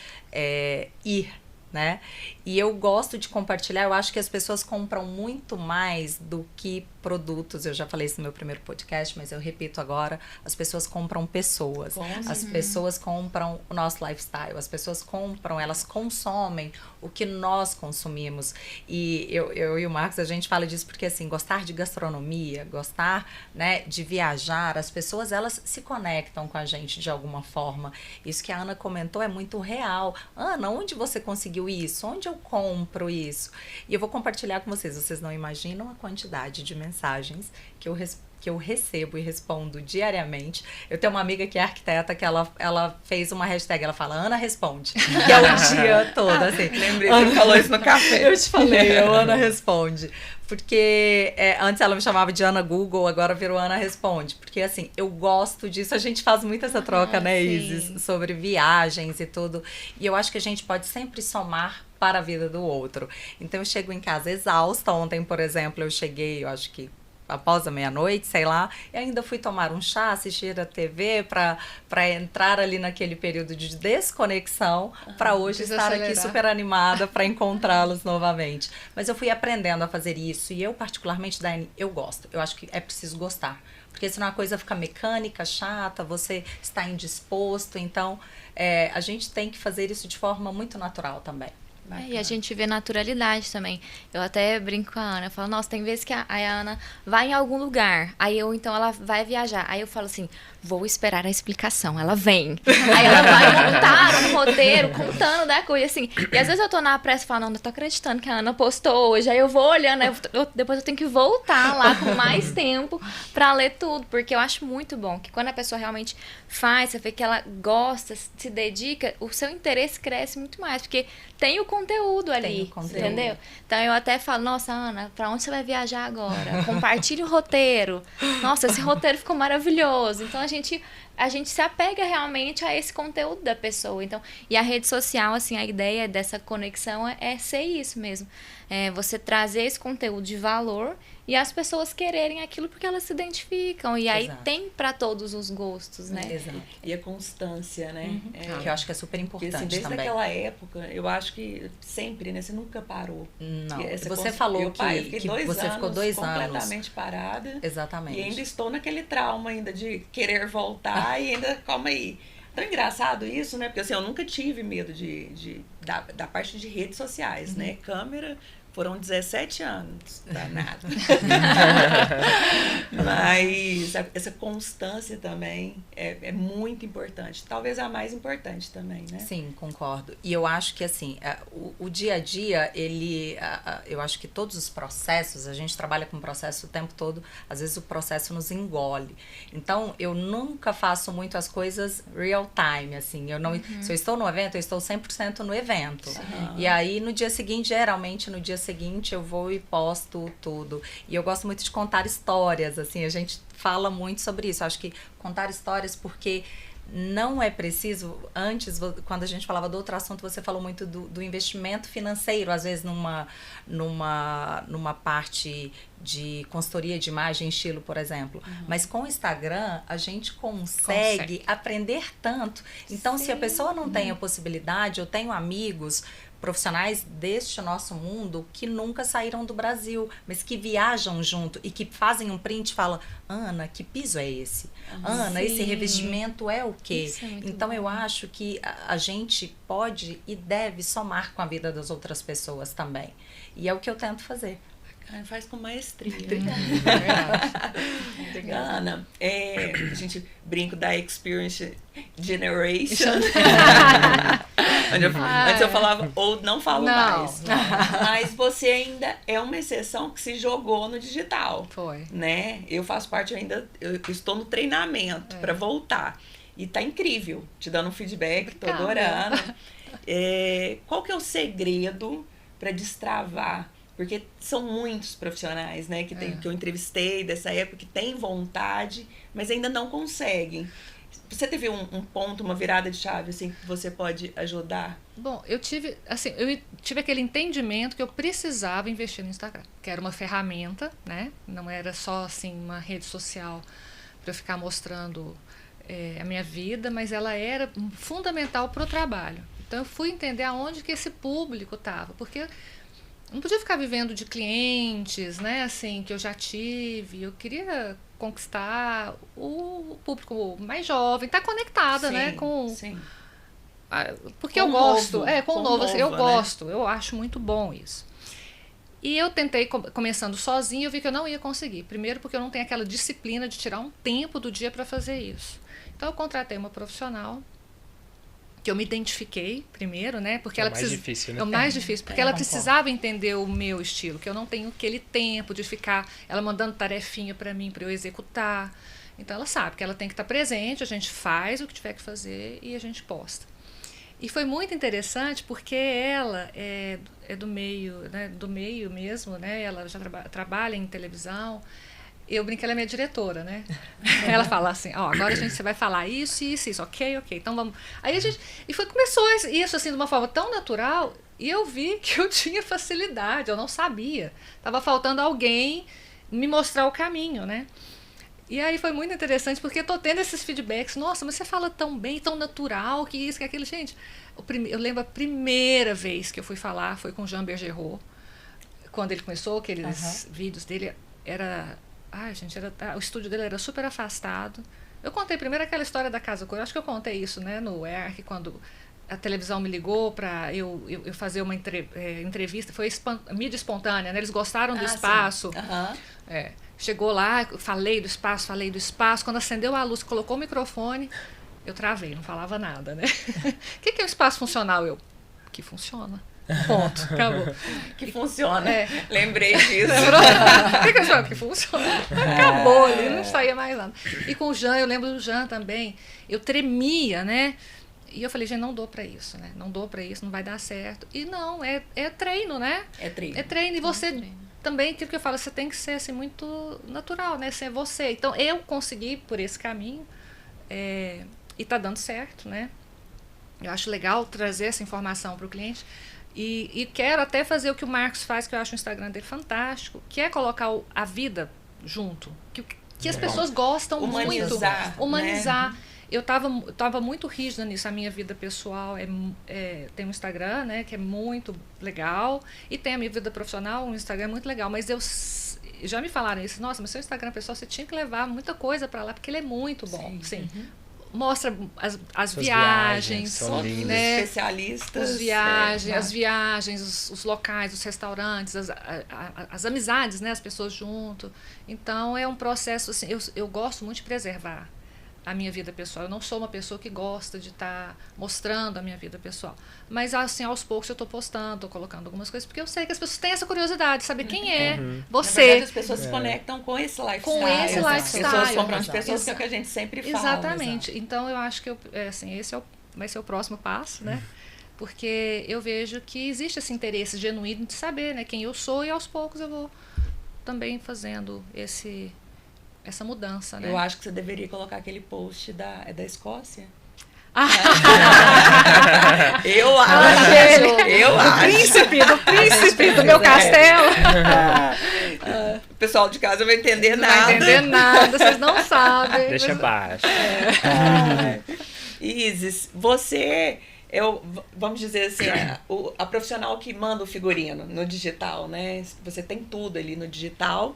ir, né? E eu gosto de compartilhar, eu acho que as pessoas compram muito mais do que produtos. Eu já falei isso no meu primeiro podcast, mas eu repito agora, as pessoas compram pessoas. As pessoas compram o nosso lifestyle, as pessoas compram, elas consomem o que nós consumimos. E eu e o Marcos, a gente fala disso porque, assim, gostar de gastronomia, gostar, né, de viajar, as pessoas, elas se conectam com a gente de alguma forma. Isso que a Ana comentou é muito real. Ana, onde você conseguiu isso? Onde eu compro isso? E eu vou compartilhar com vocês. Vocês não imaginam a quantidade de mensagens que eu recebo e respondo diariamente. Eu tenho uma amiga que é arquiteta, que ela fez uma hashtag, ela fala, Ana responde, que é o dia todo, assim. Lembrei que você falou isso no café. Eu te falei, Ana responde. Porque antes ela me chamava de Ana Google, agora virou Ana Responde. Porque, assim, eu gosto disso. A gente faz muito essa troca, né, sim. Isis? Sobre viagens e tudo. E eu acho que a gente pode sempre somar para a vida do outro. Então, eu chego em casa exausta. Ontem, por exemplo, eu cheguei, eu acho que após a meia-noite, sei lá, e ainda fui tomar um chá, assistir a TV para entrar ali naquele período de desconexão, para hoje estar aqui super animada para encontrá-los novamente. Mas eu fui aprendendo a fazer isso, e eu particularmente, Daiane, eu gosto. Eu acho que é preciso gostar, porque senão a coisa fica mecânica, chata, você está indisposto. Então, a gente tem que fazer isso de forma muito natural também. E a gente vê naturalidade também. Eu até brinco com a Ana, eu falo, nossa, tem vezes que a Ana vai em algum lugar, então ela vai viajar, aí eu falo assim, vou esperar a explicação, ela vem. Aí ela vai montar um roteiro, contando da coisa, assim. E às vezes eu tô na pressa e falo, não tô acreditando que a Ana postou hoje, aí eu vou olhando, depois eu tenho que voltar lá com mais tempo pra ler tudo, porque eu acho muito bom, que quando a pessoa realmente faz, você vê que ela gosta, se dedica, o seu interesse cresce muito mais, porque tem o conteúdo ali, entendeu? Então eu até falo, nossa, Ana, pra onde você vai viajar agora? Compartilhe o roteiro. Nossa, esse roteiro ficou maravilhoso. Então a gente se apega realmente a esse conteúdo da pessoa. Então, e a rede social, assim, a ideia dessa conexão é ser isso mesmo. Você trazer esse conteúdo de valor e as pessoas quererem aquilo porque elas se identificam. E aí tem para todos os gostos, né? Exato. E a constância, né? Que eu acho que é super importante assim, desde também. aquela época, eu acho que sempre, né? Você nunca parou. Não. Você falou que você ficou 2 anos completamente parada. Exatamente. E ainda estou naquele trauma ainda de querer voltar e ainda, calma aí. Tão engraçado isso, né? Porque assim, eu nunca tive medo da parte de redes sociais, né? Câmera Foram 17 anos, danado. Mas essa constância também é muito importante. Talvez a mais importante também, né? Sim, concordo. E eu acho que, assim, o dia a dia, eu acho que todos os processos, a gente trabalha com processo o tempo todo, às vezes o processo nos engole. Então, eu nunca faço muito as coisas real time, assim. Eu não, se eu estou no evento, eu estou 100% no evento. E aí, no dia seguinte, geralmente, no dia seguinte, eu vou e posto tudo. E eu gosto muito de contar histórias, assim, a gente fala muito sobre isso. Eu acho que contar histórias, porque não é preciso, antes, quando a gente falava do outro assunto, você falou muito do investimento financeiro, às vezes numa parte de consultoria de imagem, estilo, por exemplo. Mas com o Instagram, a gente consegue aprender tanto. Então, se a pessoa não tem a possibilidade, eu tenho amigos profissionais deste nosso mundo que nunca saíram do Brasil, mas que viajam junto e que fazem um print e falam: Ana, que piso é esse? Ana, esse revestimento é o quê? Então, eu acho que a gente pode e deve somar com a vida das outras pessoas também. E é o que eu tento fazer. Faz com maestria. Obrigada. Ana, a gente brinca da Experience Generation. Antes eu falava, ou não falo mais. Mas você ainda é uma exceção que se jogou no digital. Foi. Né? Eu faço parte ainda, eu estou no treinamento para voltar. E tá incrível, te dando um feedback, tô adorando. Qual que é o segredo para destravar? Porque são muitos profissionais, né, que eu entrevistei dessa época, que têm vontade, mas ainda não conseguem. Você teve um ponto, uma virada de chave, assim, que você pode ajudar? Bom, eu tive aquele entendimento que eu precisava investir no Instagram, que era uma ferramenta, né? Não era só, assim, uma rede social para eu ficar mostrando a minha vida, mas ela era fundamental para o trabalho. Então, eu fui entender aonde que esse público estava, porque não podia ficar vivendo de clientes, né, assim, que eu já tive. Eu queria conquistar o público mais jovem, estar conectada, né, com... Sim. Porque eu gosto, com o novo, assim, eu gosto, eu acho muito bom isso. E eu tentei, começando sozinha, eu vi que eu não ia conseguir. Primeiro porque eu não tenho aquela disciplina de tirar um tempo do dia para fazer isso. Então eu contratei uma profissional, que eu me identifiquei primeiro, né? Porque ela mais difícil, né? É o mais difícil, porque ela precisava entender o meu estilo, que eu não tenho aquele tempo de ficar ela mandando tarefinha para mim, para eu executar. Então ela sabe que ela tem que estar presente, a gente faz o que tiver que fazer e a gente posta. E foi muito interessante porque ela é do meio, né? Do meio mesmo, né? Ela já trabalha em televisão. Eu brinco que ela é minha diretora, né? Ela fala assim, agora você vai falar isso, ok, então vamos... Aí a gente... começou isso assim de uma forma tão natural, e eu vi que eu tinha facilidade, eu não sabia. Tava faltando alguém me mostrar o caminho, né? E aí foi muito interessante, porque eu tô tendo esses feedbacks, nossa, mas você fala tão bem, tão natural, que isso, que aquilo. Gente, eu lembro a primeira vez que eu fui falar, foi com o Jean Bergerot, quando ele começou, aqueles vídeos dele, o estúdio dele era super afastado. Eu contei primeiro aquela história da Casa Cor, acho que eu contei isso, né, no ERC, quando a televisão me ligou para eu fazer uma entrevista, foi mídia espontânea, né, eles gostaram do espaço. Chegou lá, falei do espaço, quando acendeu a luz, colocou o microfone, eu travei, não falava nada, né. O que é um espaço funcional? Que funciona. Ponto, acabou. Que funciona. Lembrei disso. Que funciona. Acabou ali, não saía mais nada. E com o Jean, eu lembro do Jean também, eu tremia, né? E eu falei, gente, não dou pra isso, né? Não dou pra isso, não vai dar certo. E não, é treino, né? É treino. É treino. E você também, aquilo que eu falo, você tem que ser assim, muito natural, né? Ser você. Então, eu consegui por esse caminho e tá dando certo, né? Eu acho legal trazer essa informação para o cliente. E quero até fazer o que o Marcos faz, que eu acho o Instagram dele fantástico, que é colocar a vida junto. Que as pessoas gostam muito. Humanizar. Né? Eu tava muito rígida nisso. A minha vida pessoal tem um Instagram, né, que é muito legal. E tem a minha vida profissional, um Instagram muito legal. Mas já me falaram isso. Nossa, mas seu Instagram pessoal, você tinha que levar muita coisa para lá, porque ele é muito bom. Sim. mostra as viagens, são né? Especialistas. As viagens, os locais, os restaurantes, as amizades, né? As pessoas junto. Então é um processo assim, eu gosto muito de preservar a minha vida pessoal. Eu não sou uma pessoa que gosta de estar mostrando a minha vida pessoal. Mas, assim, aos poucos eu estou postando, estou colocando algumas coisas, porque eu sei que as pessoas têm essa curiosidade, saber quem é você. Na verdade, as pessoas se conectam com esse lifestyle. Com esse lifestyle. As pessoas compram de pessoas, que é o que a gente sempre fala. Exatamente. Então, eu acho que assim, esse vai ser o próximo passo, né? Porque eu vejo que existe esse interesse genuíno de saber, né, quem eu sou, e aos poucos eu vou também fazendo essa mudança, né? Eu acho que você deveria colocar aquele post da Escócia. Eu acho. Do príncipe do meu castelo. O pessoal de casa não vai entender nada. Não vai entender nada, vocês não sabem. Deixa baixo. Isis, você... vamos dizer assim, a profissional que manda o figurino no digital, né? Você tem tudo ali no digital.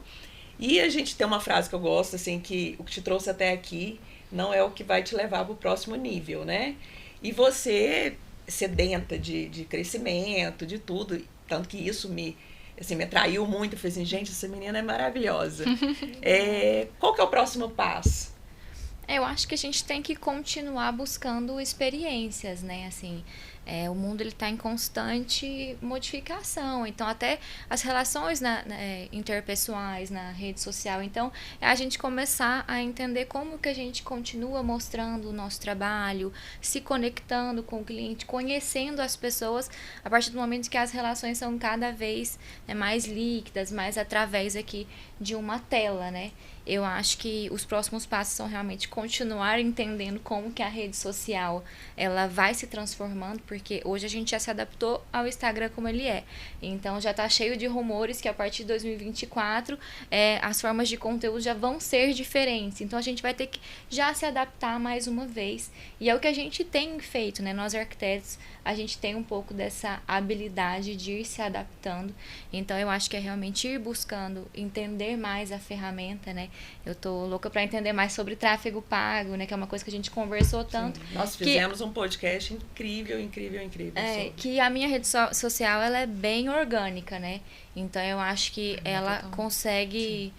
E a gente tem uma frase que eu gosto, assim, que o que te trouxe até aqui não é o que vai te levar para o próximo nível, né? E você, sedenta de crescimento, de tudo, tanto que isso me atraiu muito. Eu falei assim, gente, essa menina é maravilhosa. Qual que é o próximo passo? Eu acho que a gente tem que continuar buscando experiências, né? Assim, o mundo ele está em constante modificação, então até as relações interpessoais na rede social, então é a gente começar a entender como que a gente continua mostrando o nosso trabalho, se conectando com o cliente, conhecendo as pessoas, a partir do momento que as relações são cada vez mais líquidas, mais através aqui de uma tela, né? Eu acho que os próximos passos são realmente continuar entendendo como que a rede social ela vai se transformando, porque hoje a gente já se adaptou ao Instagram como ele é. Então já está cheio de rumores que a partir de 2024 as formas de conteúdo já vão ser diferentes. Então a gente vai ter que já se adaptar mais uma vez. E é o que a gente tem feito, né? Nós arquitetos, a gente tem um pouco dessa habilidade de ir se adaptando. Então eu acho que é realmente ir buscando entender mais a ferramenta, né? Eu tô louca para entender mais sobre tráfego pago, né? Que é uma coisa que a gente conversou tanto. Sim. Nós fizemos um podcast incrível. Que a minha rede social, ela é bem orgânica, né? Então eu acho que ela consegue...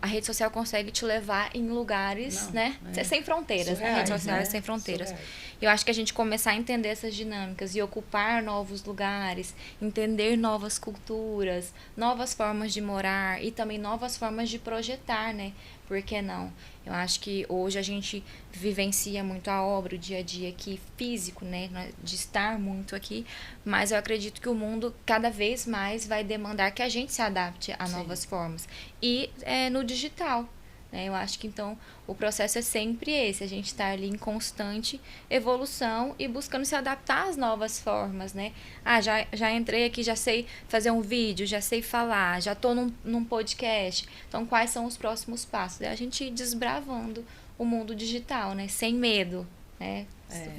a rede social consegue te levar em lugares, né? Sem fronteiras, surreais, a rede social né? é sem fronteiras. Surreais. Eu acho que a gente começar a entender essas dinâmicas e ocupar novos lugares, entender novas culturas, novas formas de morar e também novas formas de projetar, né? Por que não? Eu acho que hoje a gente vivencia muito a obra, o dia a dia aqui físico, né? De estar muito aqui, mas eu acredito que o mundo cada vez mais vai demandar que a gente se adapte a novas formas. E no digital. Eu acho que então o processo é sempre esse, a gente está ali em constante evolução e buscando se adaptar às novas formas, né? Já entrei aqui, já sei fazer um vídeo, já sei falar, já estou num podcast. Então, quais são os próximos passos? É a gente ir desbravando o mundo digital, né? Sem medo, né?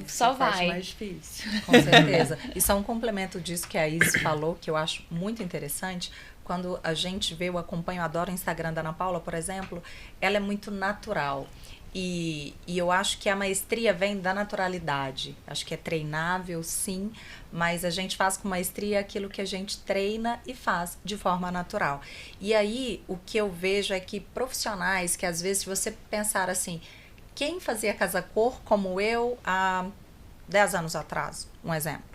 Só vai. Parte mais difícil. Com certeza. E só um complemento disso que a Isis falou, que eu acho muito interessante. Quando a gente vê, eu acompanho, adoro o Instagram da Ana Paula, por exemplo, ela é muito natural. E eu acho que a maestria vem da naturalidade. Acho que é treinável, sim, mas a gente faz com maestria aquilo que a gente treina e faz de forma natural. E aí, o que eu vejo é que profissionais que, às vezes, se você pensar assim, quem fazia casa-cor como eu há 10 anos atrás, um exemplo,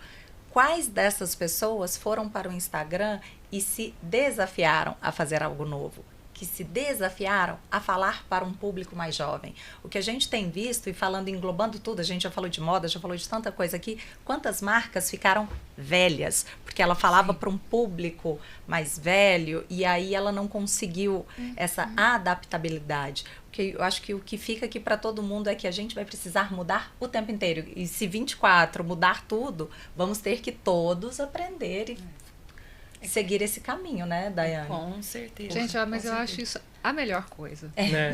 quais dessas pessoas foram para o Instagram e se desafiaram a fazer algo novo? Que se desafiaram a falar para um público mais jovem. O que a gente tem visto, e falando, englobando tudo, a gente já falou de moda, já falou de tanta coisa aqui, quantas marcas ficaram velhas, porque ela falava para um público mais velho, e aí ela não conseguiu essa adaptabilidade. Porque eu acho que o que fica aqui para todo mundo é que a gente vai precisar mudar o tempo inteiro. E se 24 mudar tudo, vamos ter que todos aprender e seguir esse caminho, né, Daiane? Com certeza. Gente, mas eu acho isso a melhor coisa. É.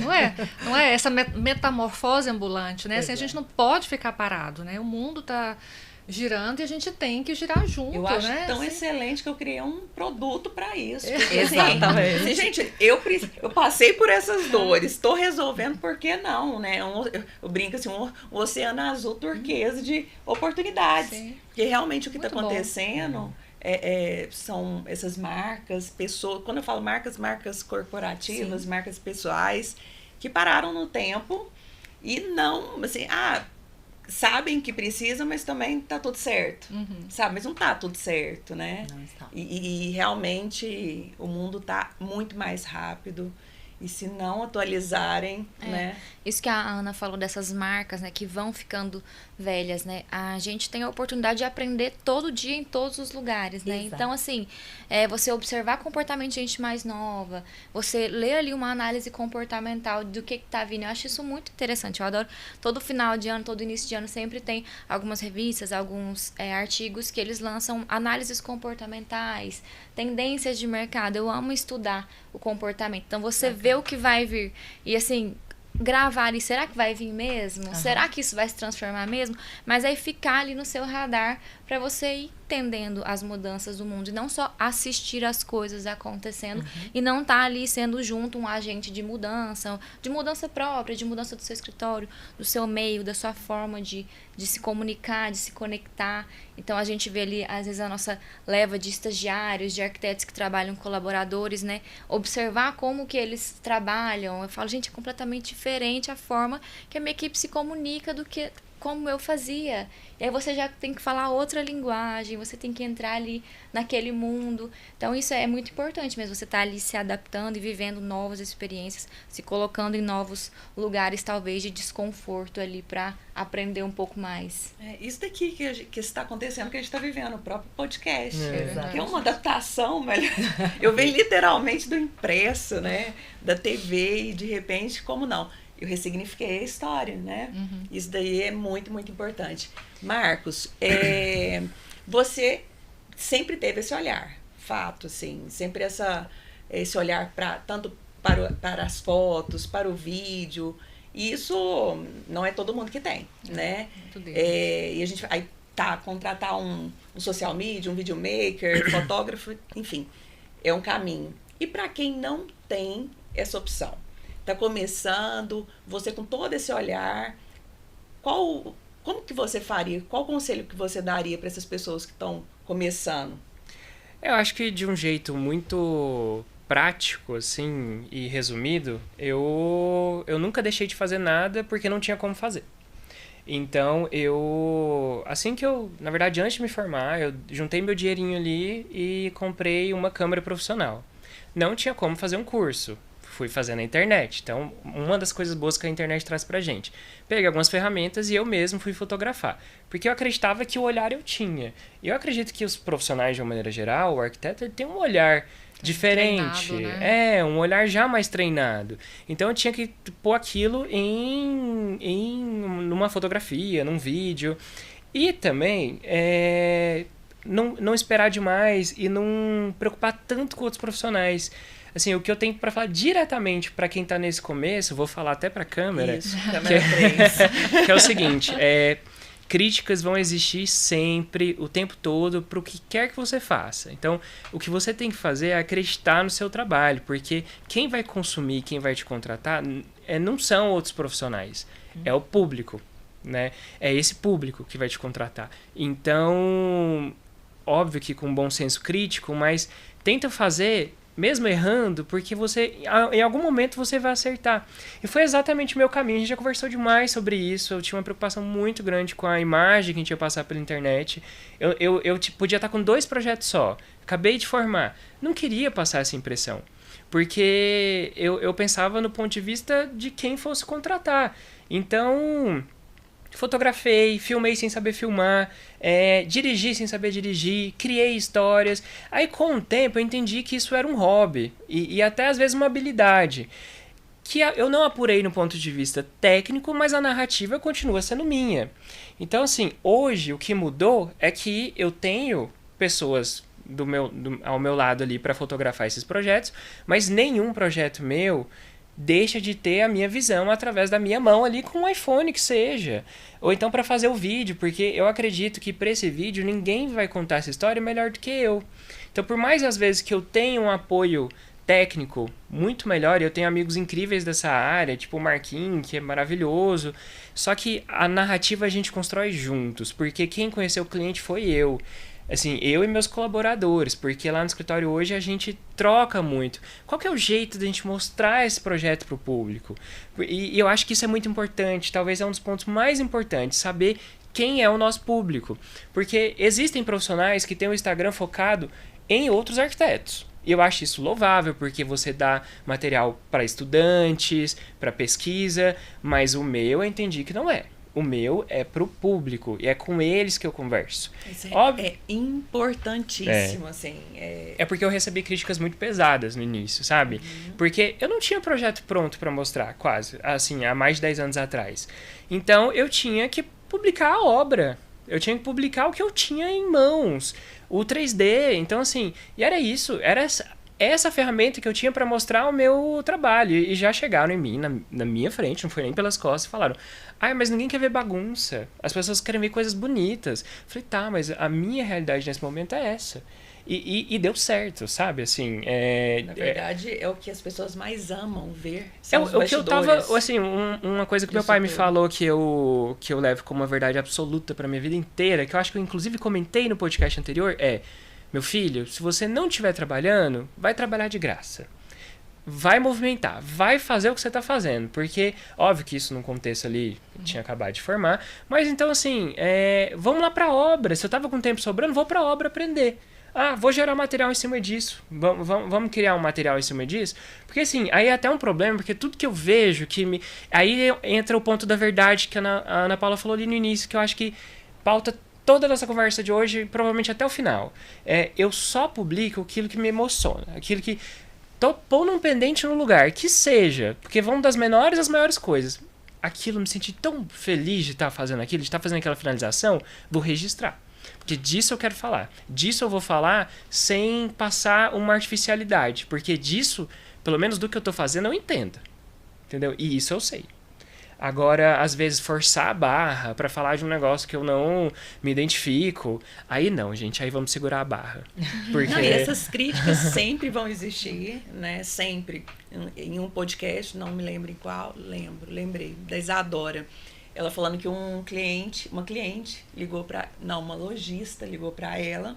Não é essa metamorfose ambulante, né? Assim, a gente não pode ficar parado, né? O mundo tá girando e a gente tem que girar junto, eu acho tão excelente que eu criei um produto para isso. Porque, exatamente. Assim, gente, eu passei por essas dores, estou resolvendo, por que não, né? Eu brinco assim, um oceano azul turquesa de oportunidades. Sim. Porque realmente o que está acontecendo são essas marcas, pessoas, quando eu falo marcas corporativas, sim, marcas pessoais, que pararam no tempo e não, assim, sabem que precisa, mas também tá tudo certo, sabe? Mas não tá tudo certo, né? Não está. E realmente o mundo tá muito mais rápido. E se não atualizarem, né? Isso que a Ana falou dessas marcas, né? Que vão ficando velhas, né? A gente tem a oportunidade de aprender todo dia em todos os lugares, né? Exato. Então, assim, você observar comportamento de gente mais nova, você ler ali uma análise comportamental do que tá vindo. Eu acho isso muito interessante. Eu adoro. Todo final de ano, todo início de ano, sempre tem algumas revistas, alguns artigos que eles lançam análises comportamentais, tendências de mercado. Eu amo estudar o comportamento. Então, você vê o que vai vir. E, assim, gravar ali, será que vai vir mesmo? Será que isso vai se transformar mesmo? Mas aí ficar ali no seu radar para você ir entendendo as mudanças do mundo e não só assistir as coisas acontecendo e não estar ali sendo junto um agente de mudança própria, de mudança do seu escritório, do seu meio, da sua forma de se comunicar, de se conectar. Então a gente vê ali, às vezes, a nossa leva de estagiários, de arquitetos que trabalham com colaboradores, né? Observar como que eles trabalham. Eu falo, gente, é completamente diferente a forma que a minha equipe se comunica do que como eu fazia. E aí você já tem que falar outra linguagem, você tem que entrar ali naquele mundo. Então isso é muito importante mesmo, você tá ali se adaptando e vivendo novas experiências, se colocando em novos lugares, talvez, de desconforto ali para aprender um pouco mais. Isso daqui que está acontecendo, que a gente está vivendo, o próprio podcast. Que é uma adaptação, melhor. Eu venho literalmente do impresso, né? Da TV, e de repente, como não? Eu ressignifiquei a história, né? Isso daí é muito, muito importante. Marcos, você sempre teve esse olhar, fato, assim, sempre esse olhar tanto para as fotos, para o vídeo. E isso não é todo mundo que tem, né? E a gente contratar um social media, um videomaker, fotógrafo, enfim, é um caminho. E para quem não tem essa opção? Está começando, você com todo esse olhar, como que você faria? Qual conselho que você daria para essas pessoas que estão começando? Eu acho que de um jeito muito prático, assim, e resumido, eu nunca deixei de fazer nada porque não tinha como fazer. Então, na verdade, antes de me formar, eu juntei meu dinheirinho ali e comprei uma câmera profissional. Não tinha como fazer um curso. Fui fazer na internet. Então, uma das coisas boas que a internet traz pra gente. Peguei algumas ferramentas e eu mesmo fui fotografar. Porque eu acreditava que o olhar eu tinha. E eu acredito que os profissionais, de uma maneira geral, o arquiteto, ele tem um olhar diferente. Né? Um olhar já mais treinado. Então, eu tinha que pôr aquilo numa fotografia, num vídeo. E também, não esperar demais e não preocupar tanto com outros profissionais. Assim, o que eu tenho para falar diretamente para quem tá nesse começo, vou falar até para a câmera. Isso, câmera 3. Que é o seguinte, críticas vão existir sempre, o tempo todo, para o que quer que você faça. Então, o que você tem que fazer é acreditar no seu trabalho, porque quem vai consumir, quem vai te contratar, não são outros profissionais, é o público, né? É esse público que vai te contratar. Então, óbvio que com bom senso crítico, mas tenta fazer mesmo errando, porque em algum momento você vai acertar. E foi exatamente o meu caminho. A gente já conversou demais sobre isso. Eu tinha uma preocupação muito grande com a imagem que a gente ia passar pela internet. Eu podia estar com 2 projetos só. Acabei de formar. Não queria passar essa impressão. Porque eu pensava no ponto de vista de quem fosse contratar. Então, fotografei, filmei sem saber filmar, dirigi sem saber dirigir, criei histórias. Aí, com o tempo, eu entendi que isso era um hobby e até, às vezes, uma habilidade. Que eu não apurei no ponto de vista técnico, mas a narrativa continua sendo minha. Então, assim, hoje, o que mudou é que eu tenho pessoas ao meu lado ali para fotografar esses projetos, mas nenhum projeto meu deixa de ter a minha visão através da minha mão ali com um iPhone que seja. Ou então para fazer o vídeo, porque eu acredito que para esse vídeo ninguém vai contar essa história melhor do que eu. Então, por mais às vezes que eu tenha um apoio técnico muito melhor, eu tenho amigos incríveis dessa área, tipo o Marquinhos, que é maravilhoso, só que a narrativa a gente constrói juntos, porque quem conheceu o cliente foi eu. Assim, eu e meus colaboradores, porque lá no escritório hoje a gente troca muito. Qual que é o jeito de a gente mostrar esse projeto para o público? E eu acho que isso é muito importante, talvez é um dos pontos mais importantes, saber quem é o nosso público. Porque existem profissionais que têm o Instagram focado em outros arquitetos. E eu acho isso louvável, porque você dá material para estudantes, para pesquisa, mas o meu eu entendi que não é. O meu é pro público e é com eles que eu converso. Isso é importantíssimo, assim. É porque eu recebi críticas muito pesadas no início, sabe? Uhum. Porque eu não tinha projeto pronto para mostrar, quase, assim, há mais de 10 anos atrás. Então, eu tinha que publicar a obra. Eu tinha que publicar o que eu tinha em mãos. O 3D, então assim, e era isso, era essa ferramenta que eu tinha para mostrar o meu trabalho. E já chegaram em mim, na minha frente, não foi nem pelas costas, e falaram: mas ninguém quer ver bagunça, as pessoas querem ver coisas bonitas. Eu falei, tá, mas a minha realidade nesse momento é essa. E deu certo, sabe? Assim, na verdade, é o que as pessoas mais amam ver. É o que eu tava, assim, uma coisa que meu pai me falou que eu levo como uma verdade absoluta pra minha vida inteira, que eu acho que eu inclusive comentei no podcast anterior, meu filho, se você não estiver trabalhando, vai trabalhar de graça. Vai movimentar, vai fazer o que você tá fazendo. Porque, óbvio que isso num contexto ali, tinha acabado de formar, mas então assim, vamos lá pra obra. Se eu tava com tempo sobrando, vou pra obra aprender. Vou gerar material em cima disso. Vamos criar um material em cima disso? Porque assim, aí é até um problema, porque tudo que eu vejo que aí entra o ponto da verdade que a Ana Paula falou ali no início, que eu acho que pauta toda a nossa conversa de hoje, provavelmente até o final. Eu só publico aquilo que me emociona, aquilo que tô pondo um pendente no lugar, que seja, porque vão das menores às maiores coisas. Aquilo, me senti tão feliz de estar fazendo aquilo, de estar fazendo aquela finalização, vou registrar. Porque disso eu quero falar. Disso eu vou falar sem passar uma artificialidade. Porque disso, pelo menos do que eu tô fazendo, eu entendo. Entendeu? E isso eu sei. Agora, às vezes, forçar a barra pra falar de um negócio que eu não me identifico, aí não, gente, aí vamos segurar a barra. Porque... Não, e essas críticas sempre vão existir, né? Sempre. Em um podcast, não me lembro em qual, lembrei, da Isadora. Ela falando que uma cliente ligou uma lojista ligou para ela,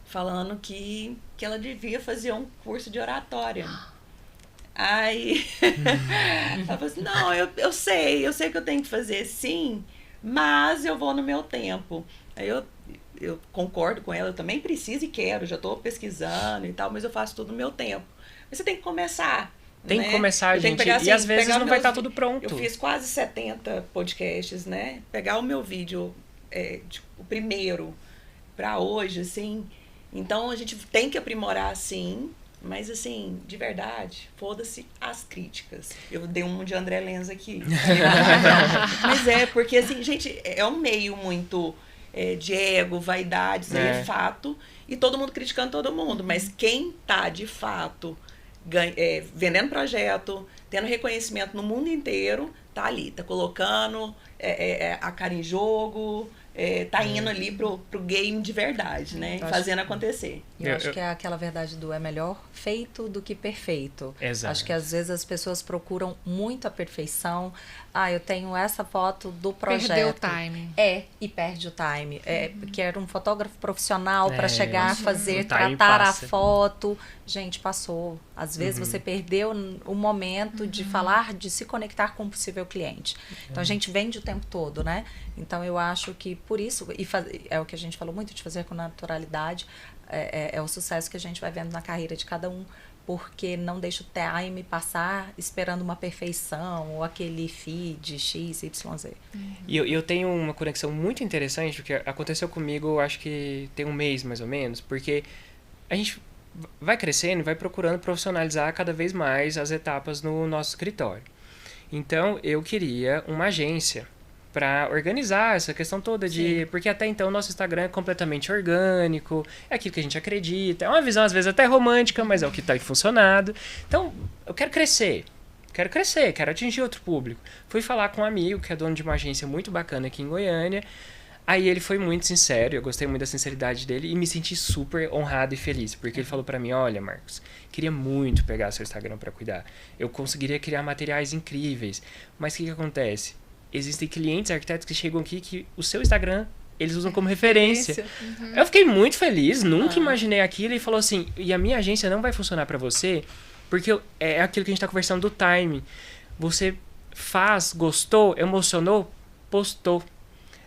falando que ela devia fazer um curso de oratória. Aí, ela falou assim, não, eu sei que eu tenho que fazer sim, mas eu vou no meu tempo. Aí eu concordo com ela, eu também preciso e quero, já estou pesquisando e tal, mas eu faço tudo no meu tempo. Mas você tem que começar. Tem que começar, gente, pegar, assim, e às vezes não vai estar tudo pronto. Eu fiz quase 70 podcasts, né? Pegar o meu vídeo, o primeiro, para hoje, assim. Então, a gente tem que aprimorar, sim, mas, assim, de verdade, foda-se as críticas. Eu dei um de André Lenz aqui. Mas porque, assim, gente, é um meio muito de ego, vaidade, isso aí é fato, e todo mundo criticando todo mundo, mas quem tá, de fato... vendendo projeto, tendo reconhecimento no mundo inteiro, tá ali, tá colocando a cara em jogo, tá indo ali pro game de verdade, né? Fazendo acontecer. Eu acho que é aquela verdade do é melhor feito do que perfeito. Exato. Acho que às vezes as pessoas procuram muito a perfeição. Eu tenho essa foto do projeto. Perdeu o time. E perde o time. Porque era um fotógrafo profissional para chegar a fazer, tratar passa. a foto. Gente, passou. Às vezes você perdeu o momento de falar, de se conectar com o possível cliente. Então a gente vende o tempo todo, né? Então eu acho que por isso, é o que a gente falou muito, de fazer com naturalidade, é o sucesso que a gente vai vendo na carreira de cada um, porque não deixa o time passar esperando uma perfeição ou aquele feed X, Y, Z. E eu tenho uma conexão muito interessante, porque aconteceu comigo, acho que tem um mês mais ou menos, porque a gente vai crescendo e vai procurando profissionalizar cada vez mais as etapas no nosso escritório. Então, eu queria uma agência para organizar essa questão toda de... Sim. Porque até então o nosso Instagram é completamente orgânico, é aquilo que a gente acredita, é uma visão às vezes até romântica, mas é o que está funcionando. Então, eu quero crescer quero crescer, quero atingir outro público. Fui falar com um amigo que é dono de uma agência muito bacana aqui em Goiânia. Aí ele foi muito sincero, eu gostei muito da sinceridade dele e me senti super honrado e feliz, porque ele falou pra mim, olha, Marcos, queria muito pegar seu Instagram pra cuidar. Eu conseguiria criar materiais incríveis, mas o que acontece? Existem clientes arquitetos que chegam aqui que o seu Instagram eles usam como referência. Uhum. Eu fiquei muito feliz, nunca imaginei aquilo. E falou assim, e a minha agência não vai funcionar pra você, porque é aquilo que a gente tá conversando do time. Você faz, gostou, emocionou, postou.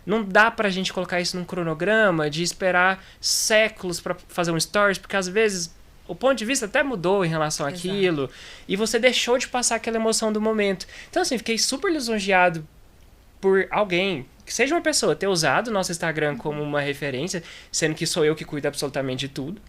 Não dá pra gente colocar isso num cronograma de esperar séculos pra fazer um stories, porque às vezes o ponto de vista até mudou em relação àquilo, e você deixou de passar aquela emoção do momento. Então assim, fiquei super lisonjeado por alguém, que seja uma pessoa, ter usado o nosso Instagram como uma referência, sendo que sou eu que cuido absolutamente de tudo.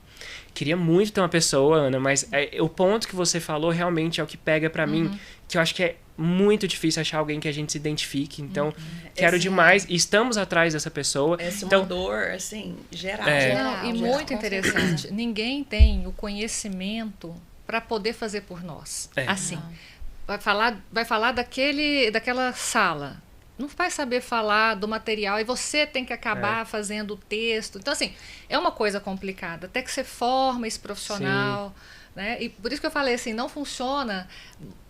Queria muito ter uma pessoa, Ana, mas o ponto que você falou realmente é o que pega pra mim, que eu acho que é muito difícil achar alguém que a gente se identifique. Então, quero demais. E estamos atrás dessa pessoa. Essa então, uma dor, assim, geral. Não, e muito interessante. Ninguém tem o conhecimento para poder fazer por nós. Assim, vai falar daquela sala. Não vai saber falar do material e você tem que acabar fazendo o texto. Então, assim, é uma coisa complicada. Até que você forma esse profissional, né? E por isso que eu falei assim, não funciona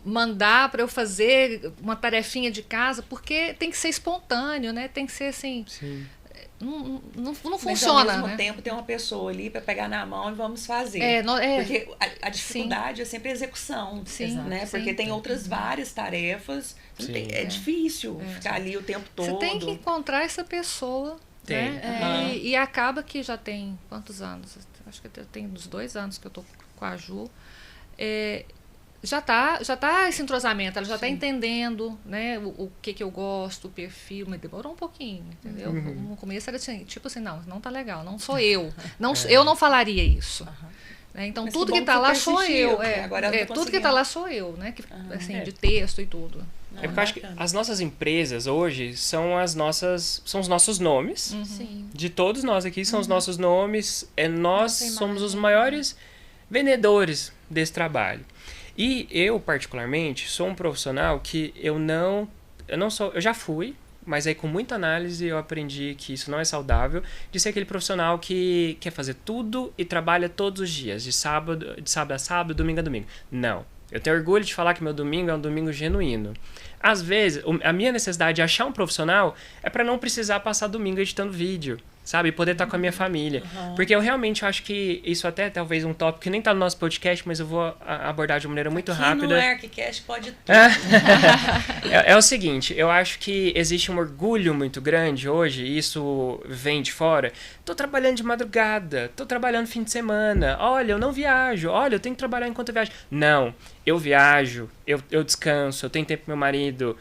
mandar para eu fazer uma tarefinha de casa, porque tem que ser espontâneo, né? Tem que ser assim... Sim. Não funciona, ao mesmo né? tempo tem uma pessoa ali para pegar na mão e vamos fazer. Porque a dificuldade é sempre a execução, né? Porque tem outras várias tarefas. É difícil ficar ali o tempo todo. Você tem que encontrar essa pessoa, né? E acaba que já tem quantos anos? Acho que tem uns 2 anos que eu tô com a Ju. Já tá esse entrosamento, ela já tá entendendo, né, o que eu gosto, o perfil, mas demorou um pouquinho, entendeu? No começo era assim, tipo assim, não tá legal, não sou eu. Eu não falaria isso. Então, mas tudo que tá lá sou eu. Tudo que tá lá sou eu, né? Assim, de texto e tudo. Porque eu acho que as nossas empresas hoje são os nossos nomes. De todos nós aqui são os nossos nomes. Nós somos os maiores vendedores desse trabalho. E eu, particularmente, sou um profissional que eu já fui, mas aí com muita análise eu aprendi que isso não é saudável, de ser aquele profissional que quer fazer tudo e trabalha todos os dias, de sábado a sábado, domingo a domingo. Não. Eu tenho orgulho de falar que meu domingo é um domingo genuíno. Às vezes, a minha necessidade de achar um profissional é para não precisar passar domingo editando vídeo, sabe? E poder estar com a minha família. Porque eu realmente acho que isso até talvez um tópico que nem tá no nosso podcast, mas eu vou abordar de uma maneira muito rápida. No ArchiCast pode tudo. É o seguinte, eu acho que existe um orgulho muito grande hoje, e isso vem de fora. Tô trabalhando de madrugada, tô trabalhando fim de semana, olha, eu não viajo, olha, eu tenho que trabalhar enquanto eu viajo. Não, eu viajo, eu descanso, eu tenho tempo com meu marido,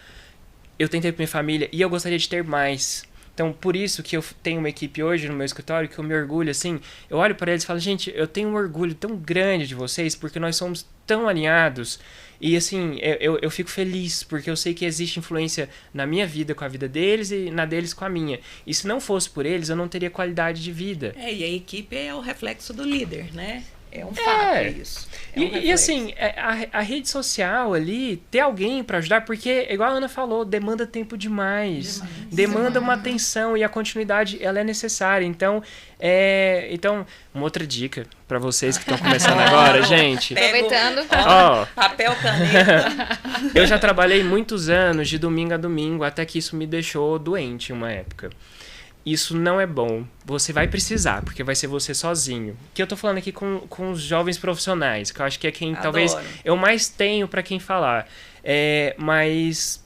eu tenho tempo com minha família, e eu gostaria de ter mais. Então, por isso que eu tenho uma equipe hoje no meu escritório que eu me orgulho, assim, eu olho para eles e falo, gente, eu tenho um orgulho tão grande de vocês, porque nós somos tão alinhados, e assim, eu fico feliz, porque eu sei que existe influência na minha vida com a vida deles e na deles com a minha. E se não fosse por eles, eu não teria qualidade de vida. E a equipe é o reflexo do líder, né? É um fato isso. E assim, a rede social ali, ter alguém para ajudar, porque, igual a Ana falou, demanda tempo demais. Demanda uma atenção e a continuidade, ela é necessária. Então, uma outra dica para vocês que estão começando agora, gente. Aproveitando. Papel, caneta. Eu já trabalhei muitos anos de domingo a domingo, até que isso me deixou doente uma época. Isso não é bom. Você vai precisar, porque vai ser você sozinho. Que eu tô falando aqui com os jovens profissionais, que eu acho que é quem talvez eu mais tenho para quem falar. Mas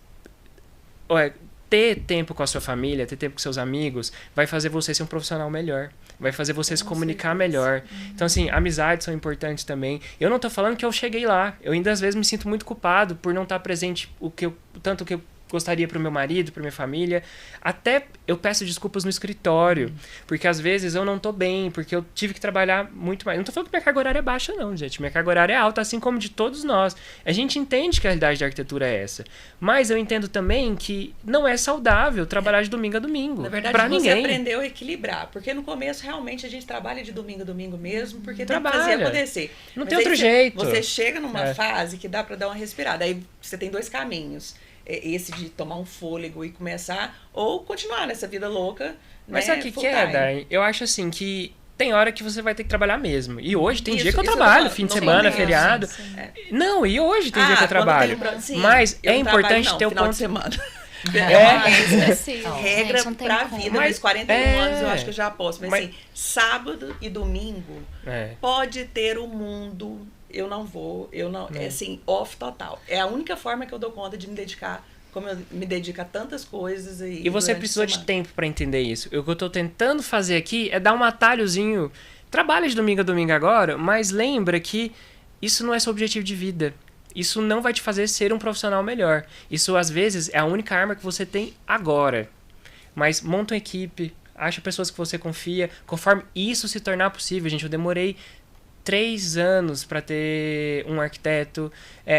ter tempo com a sua família, ter tempo com seus amigos, vai fazer você ser um profissional melhor. Vai fazer você se comunicar melhor. Então, assim, amizades são importantes também. Eu não tô falando que eu cheguei lá. Eu ainda, às vezes, me sinto muito culpado por não estar presente tanto que eu gostaria pro meu marido, pra minha família. Até eu peço desculpas no escritório, porque às vezes eu não tô bem, porque eu tive que trabalhar muito mais. Não tô falando que minha carga horária é baixa, não, gente. Minha carga horária é alta, assim como de todos nós. A gente entende que a realidade da arquitetura é essa. Mas eu entendo também que não é saudável trabalhar de domingo a domingo. Na verdade, pra você ninguém. aprendeu a equilibrar. Porque no começo, realmente, a gente trabalha de domingo a domingo mesmo, porque tem que fazer acontecer. Não Mas tem outro jeito. Você chega numa fase que dá pra dar uma respirada. Aí você tem 2 caminhos. Esse de tomar um fôlego e começar, ou continuar nessa vida louca. Mas sabe o que é, Dai? Eu acho assim que tem hora que você vai ter que trabalhar mesmo. E hoje tem dia que eu trabalho, fim de semana, feriado. Não, e hoje tem dia que eu trabalho. Mas é importante ter o ponto de semana. Regra pra vida, mas 41 anos eu acho que eu já posso. Mas assim, sábado e domingo pode ter o mundo. Eu não vou, é assim, off total. É a única forma que eu dou conta de me dedicar, como eu me dedico a tantas coisas. E você precisou de tempo pra entender isso. O que eu tô tentando fazer aqui é dar um atalhozinho. Trabalha de domingo a domingo agora, mas lembra que isso não é seu objetivo de vida. Isso não vai te fazer ser um profissional melhor. Isso, às vezes, é a única arma que você tem agora. Mas monta uma equipe, acha pessoas que você confia. Conforme isso se tornar possível, gente, eu demorei 3 anos para ter um arquiteto.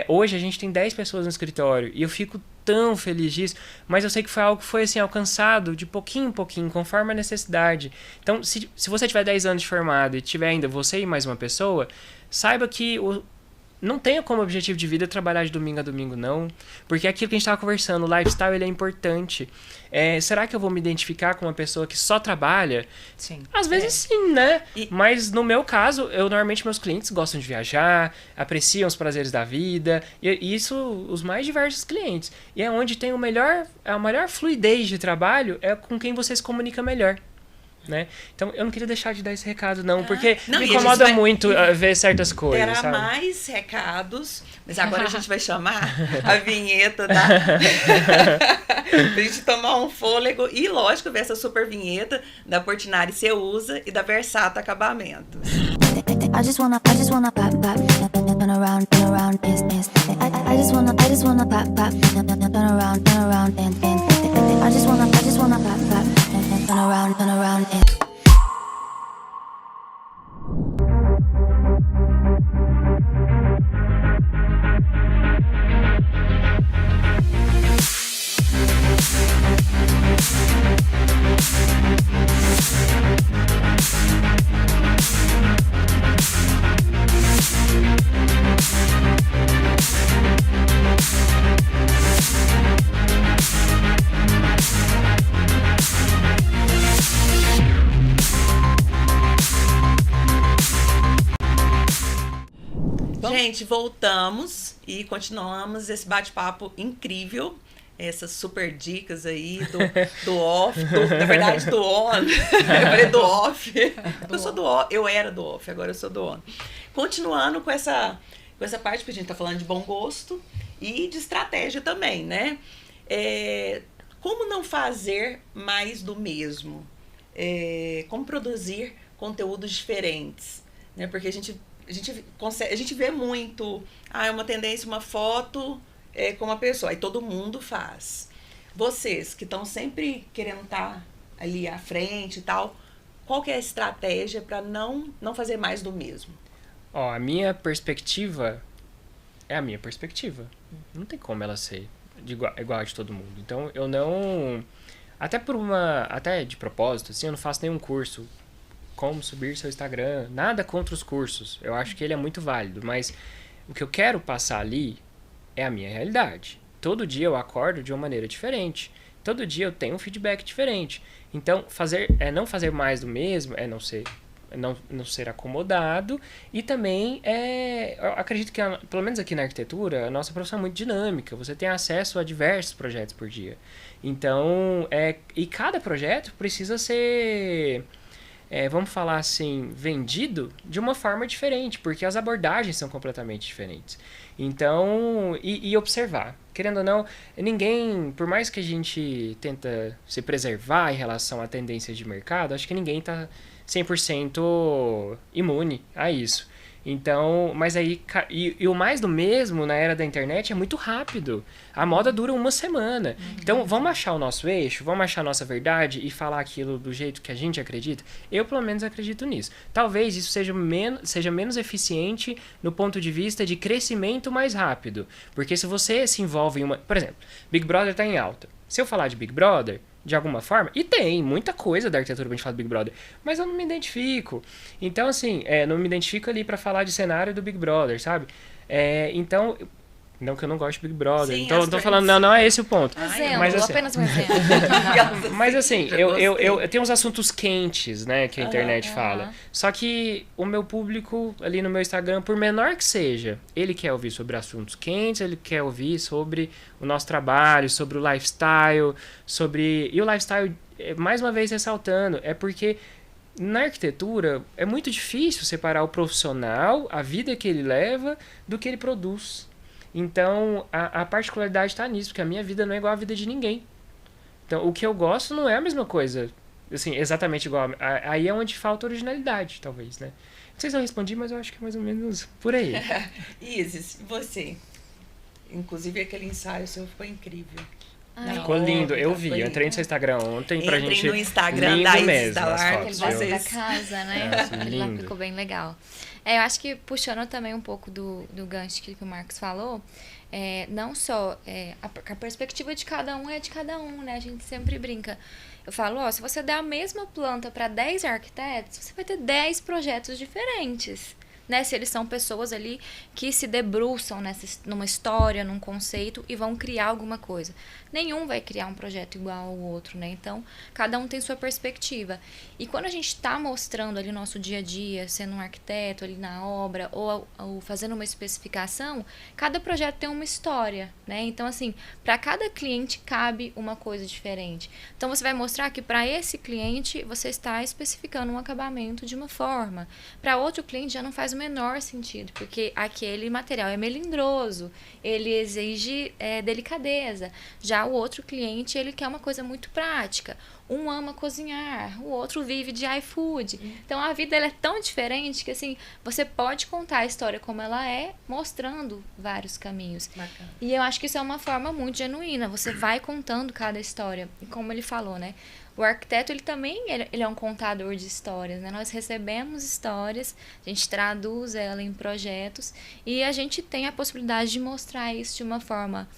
Hoje a gente tem 10 pessoas no escritório e eu fico tão feliz disso, mas eu sei que foi algo que foi assim, alcançado de pouquinho em pouquinho, conforme a necessidade. Então, se você tiver 10 anos de formado e tiver ainda você e mais uma pessoa, saiba que não tenha como objetivo de vida trabalhar de domingo a domingo, não. Porque aquilo que a gente estava conversando, o lifestyle ele é importante. Será que eu vou me identificar com uma pessoa que só trabalha? Sim. Às vezes sim, né? Mas no meu caso, normalmente meus clientes gostam de viajar, apreciam os prazeres da vida. E isso, os mais diversos clientes. E é onde tem a maior fluidez de trabalho, é com quem você se comunica melhor. Né? Então, eu não queria deixar de dar esse recado, não, porque me incomoda muito ver certas coisas. Terá sabe? mais recados, mas agora a gente vai chamar a vinheta pra gente tomar um fôlego e, lógico, ver essa super vinheta da Portinari Ceusa e da Versato Acabamentos. I just wanna turn around, dance. I just wanna turn around, dance. I just wanna turn around, dance. Gente, voltamos e continuamos esse bate-papo incrível. Essas super dicas aí do off, na verdade do on. Eu falei do off. Eu sou do off, eu era do off, agora eu sou do on. Continuando com essa parte que a gente tá falando de bom gosto e de estratégia também, né? Como não fazer mais do mesmo? Como produzir conteúdos diferentes, né? Porque a gente vê muito, é uma tendência, uma foto com uma pessoa, aí todo mundo faz. Vocês que estão sempre querendo estar ali à frente e tal, qual que é a estratégia para não fazer mais do mesmo? A minha perspectiva é a minha perspectiva. Não tem como ela ser igual a de todo mundo. Então, eu não... Até de propósito, assim, eu não faço nenhum curso como subir seu Instagram, nada contra os cursos. Eu acho que ele é muito válido, mas o que eu quero passar ali é a minha realidade. Todo dia eu acordo de uma maneira diferente. Todo dia eu tenho um feedback diferente. Então, não fazer mais do mesmo é não ser acomodado e também eu acredito que, pelo menos aqui na arquitetura, a nossa profissão é muito dinâmica. Você tem acesso a diversos projetos por dia. Então, e cada projeto precisa ser... vamos falar assim, vendido de uma forma diferente, porque as abordagens são completamente diferentes. Então, e observar. Querendo ou não, ninguém, por mais que a gente tenta se preservar em relação a tendências de mercado, acho que ninguém está 100% imune a isso. Então, mas aí, e o mais do mesmo na era da internet é muito rápido. A moda dura uma semana. Então, vamos achar o nosso eixo, vamos achar a nossa verdade e falar aquilo do jeito que a gente acredita? Eu, pelo menos, acredito nisso. Talvez isso seja menos eficiente no ponto de vista de crescimento mais rápido. Porque se você se envolve em uma... Por exemplo, Big Brother tá em alta. Se eu falar de Big Brother, de alguma forma, e tem muita coisa da arquitetura pra gente falar do Big Brother, mas eu não me identifico. Então, assim, não me identifico ali pra falar de cenário do Big Brother, sabe? Então, não que eu não gosto de Big Brother. Sim, então, eu tô falando, não é esse o ponto. Exemplo, mas, assim, apenas um exemplo. Mas assim, eu tenho uns assuntos quentes, né, que a internet fala. Só que o meu público ali no meu Instagram, por menor que seja, ele quer ouvir sobre assuntos quentes, ele quer ouvir sobre o nosso trabalho, sobre o lifestyle, E o lifestyle, mais uma vez ressaltando, é porque na arquitetura é muito difícil separar o profissional, a vida que ele leva, do que ele produz. Então, a particularidade está nisso, porque a minha vida não é igual à vida de ninguém. Então, o que eu gosto não é a mesma coisa, assim, exatamente igual. Aí é onde falta originalidade, talvez, né? Não sei se eu respondi, mas eu acho que é mais ou menos por aí. Isis, e você? Inclusive, aquele ensaio seu ficou incrível. Ficou lindo, eu vi. Eu entrei no seu Instagram ontem pra gente... Entrei no Instagram da Isis da Aquele base da casa, né? Lá ficou bem legal. Eu acho que, puxando também um pouco do gancho que o Marcos falou, não só a perspectiva de cada um é de cada um, né? A gente sempre brinca. Eu falo, se você der a mesma planta para 10 arquitetos, você vai ter 10 projetos diferentes. Né, se eles são pessoas ali que se debruçam numa história, num conceito e vão criar alguma coisa. Nenhum vai criar um projeto igual ao outro, né? Então, cada um tem sua perspectiva. E quando a gente está mostrando ali o nosso dia a dia, sendo um arquiteto ali na obra ou fazendo uma especificação, cada projeto tem uma história, né? Então, assim, para cada cliente cabe uma coisa diferente. Então, você vai mostrar que para esse cliente você está especificando um acabamento de uma forma. Para outro cliente já não faz o menor sentido, porque aquele material é melindroso, ele exige delicadeza. Já o outro cliente, ele quer uma coisa muito prática. Um ama cozinhar, o outro vive de iFood. Então, a vida ela é tão diferente que, assim, você pode contar a história como ela é, mostrando vários caminhos. Bacana. E eu acho que isso é uma forma muito genuína. Você vai contando cada história. E como ele falou, né? O arquiteto, ele também ele é um contador de histórias, né? Nós recebemos histórias, a gente traduz ela em projetos e a gente tem a possibilidade de mostrar isso de uma forma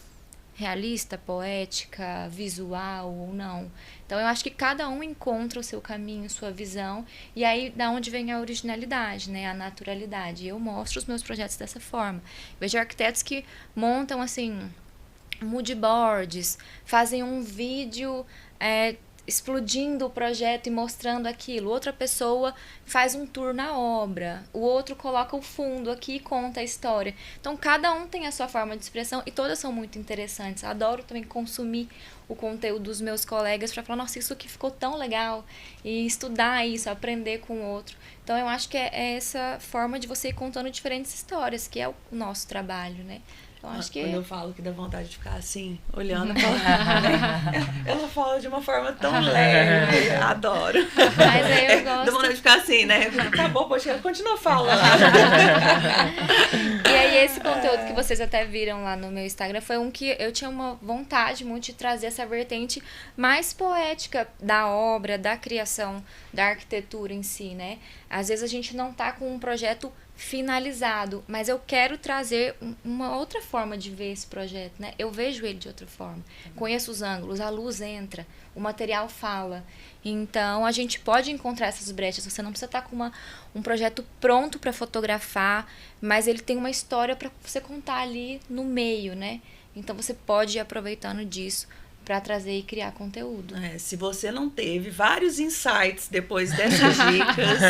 realista, poética, visual ou não. Então, eu acho que cada um encontra o seu caminho, sua visão, e aí da onde vem a originalidade, né? A naturalidade. Eu mostro os meus projetos dessa forma. Vejo arquitetos que montam, assim, mood boards, fazem um vídeo explodindo o projeto e mostrando aquilo. Outra pessoa faz um tour na obra. O outro coloca o fundo aqui e conta a história. Então, cada um tem a sua forma de expressão e todas são muito interessantes. Adoro também consumir o conteúdo dos meus colegas para falar, nossa, isso aqui ficou tão legal. E estudar isso, aprender com o outro. Então, eu acho que é essa forma de você ir contando diferentes histórias, que é o nosso trabalho, né? Eu acho que... Quando eu falo que dá vontade de ficar assim, olhando, ela fala de uma forma tão leve, adoro. Mas aí eu gosto. Dá vontade de ficar assim, né? Tá bom, poxa, continua falando. E aí esse conteúdo que vocês até viram lá no meu Instagram foi um que eu tinha uma vontade muito de trazer essa vertente mais poética da obra, da criação, da arquitetura em si, né? Às vezes a gente não tá com um projeto finalizado, mas eu quero trazer uma outra forma de ver esse projeto, né? Eu vejo ele de outra forma, conheço os ângulos, a luz entra, o material fala, então a gente pode encontrar essas brechas. Você não precisa estar com um projeto pronto para fotografar, mas ele tem uma história para você contar ali no meio, né? Então você pode ir aproveitando disso para trazer e criar conteúdo. Se você não teve vários insights depois dessas dicas,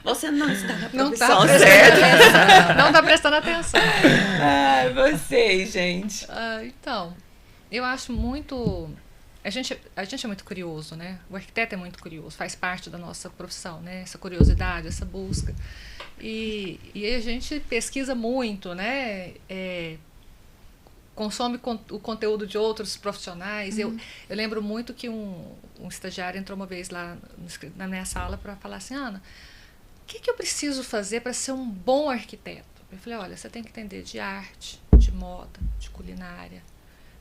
você não está na profissão certa. Não está prestando atenção. Vocês, gente. Então, eu acho muito... A gente é muito curioso, né? O arquiteto é muito curioso, faz parte da nossa profissão, né? Essa curiosidade, essa busca. E a gente pesquisa muito, né? Consome o conteúdo de outros profissionais. Eu lembro muito que um estagiário entrou uma vez lá na minha sala para falar assim, Ana, que eu preciso fazer para ser um bom arquiteto? Eu falei, olha, você tem que entender de arte, de moda, de culinária,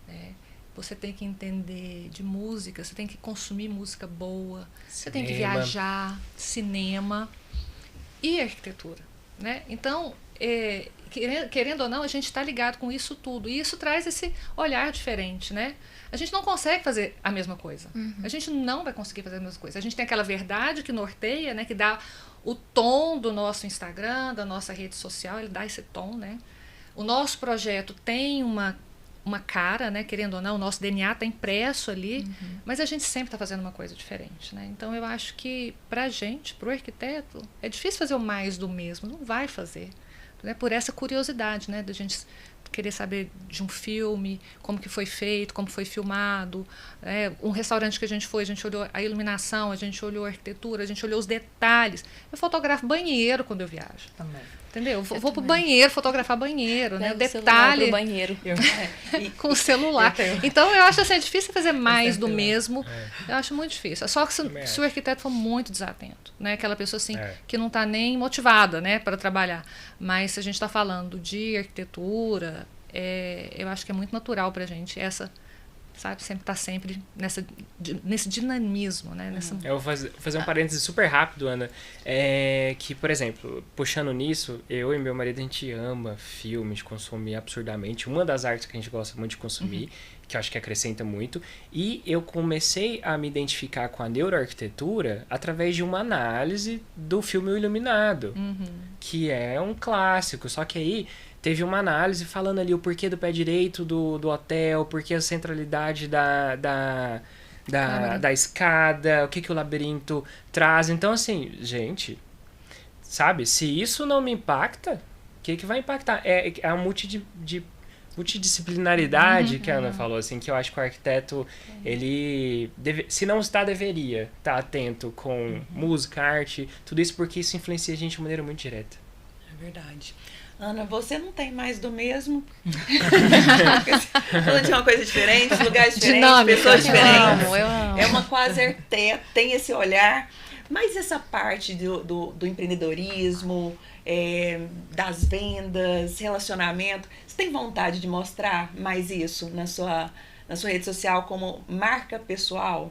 né? Você tem que entender de música, você tem que consumir música boa, você tem que viajar, cinema e arquitetura, né? Então, querendo ou não, a gente está ligado com isso tudo. E isso traz esse olhar diferente, né? A gente não consegue fazer a mesma coisa. A gente não vai conseguir fazer a mesma coisa. A gente tem aquela verdade que norteia, né? Que dá o tom do nosso Instagram, da nossa rede social, ele dá esse tom, né? O nosso projeto tem uma cara, né? Querendo ou não, o nosso DNA está impresso ali, mas a gente sempre está fazendo uma coisa diferente, né? Então eu acho que pra gente, pro arquiteto, é difícil fazer o mais do mesmo, não vai fazer, né? Por essa curiosidade, né? Da gente querer saber de um filme, como que foi feito, como foi filmado, um restaurante que a gente foi, a gente olhou a iluminação, a gente olhou a arquitetura, a gente olhou os detalhes. Eu fotografo banheiro quando eu viajo. Também. Entendeu? Vou pro banheiro, fotografar banheiro, né? O detalhe. Pro banheiro. Com o celular. Então, eu acho assim, é difícil fazer mais do mesmo. Eu acho muito difícil. Só que se o arquiteto for muito desatento, né? Aquela pessoa assim, que não está nem motivada, né, para trabalhar. Mas se a gente está falando de arquitetura, eu acho que é muito natural pra gente essa, sabe, sempre tá sempre nesse dinamismo, né? Eu vou fazer um parêntese super rápido, Ana, que, por exemplo, puxando nisso, eu e meu marido, a gente ama filmes, consome absurdamente, uma das artes que a gente gosta muito de consumir, que eu acho que acrescenta muito, e eu comecei a me identificar com a neuroarquitetura através de uma análise do filme O Iluminado, que é um clássico, só que aí teve uma análise falando ali o porquê do pé direito do hotel, porquê a centralidade da escada, o que o labirinto traz. Então, assim, gente, sabe, se isso não me impacta, o que vai impactar? É a multidisciplinaridade que a Ana falou, assim, que eu acho que o arquiteto, ele, se não está, deveria estar atento com música, arte, tudo isso, porque isso influencia a gente de maneira muito direta. É verdade. Ana, você não tem mais do mesmo? Falando de uma coisa diferente, lugares diferentes, dinâmica, pessoas diferentes. Eu amo. É uma quase arquiteta, tem esse olhar. Mas essa parte do empreendedorismo, das vendas, relacionamento, você tem vontade de mostrar mais isso na sua rede social como marca pessoal?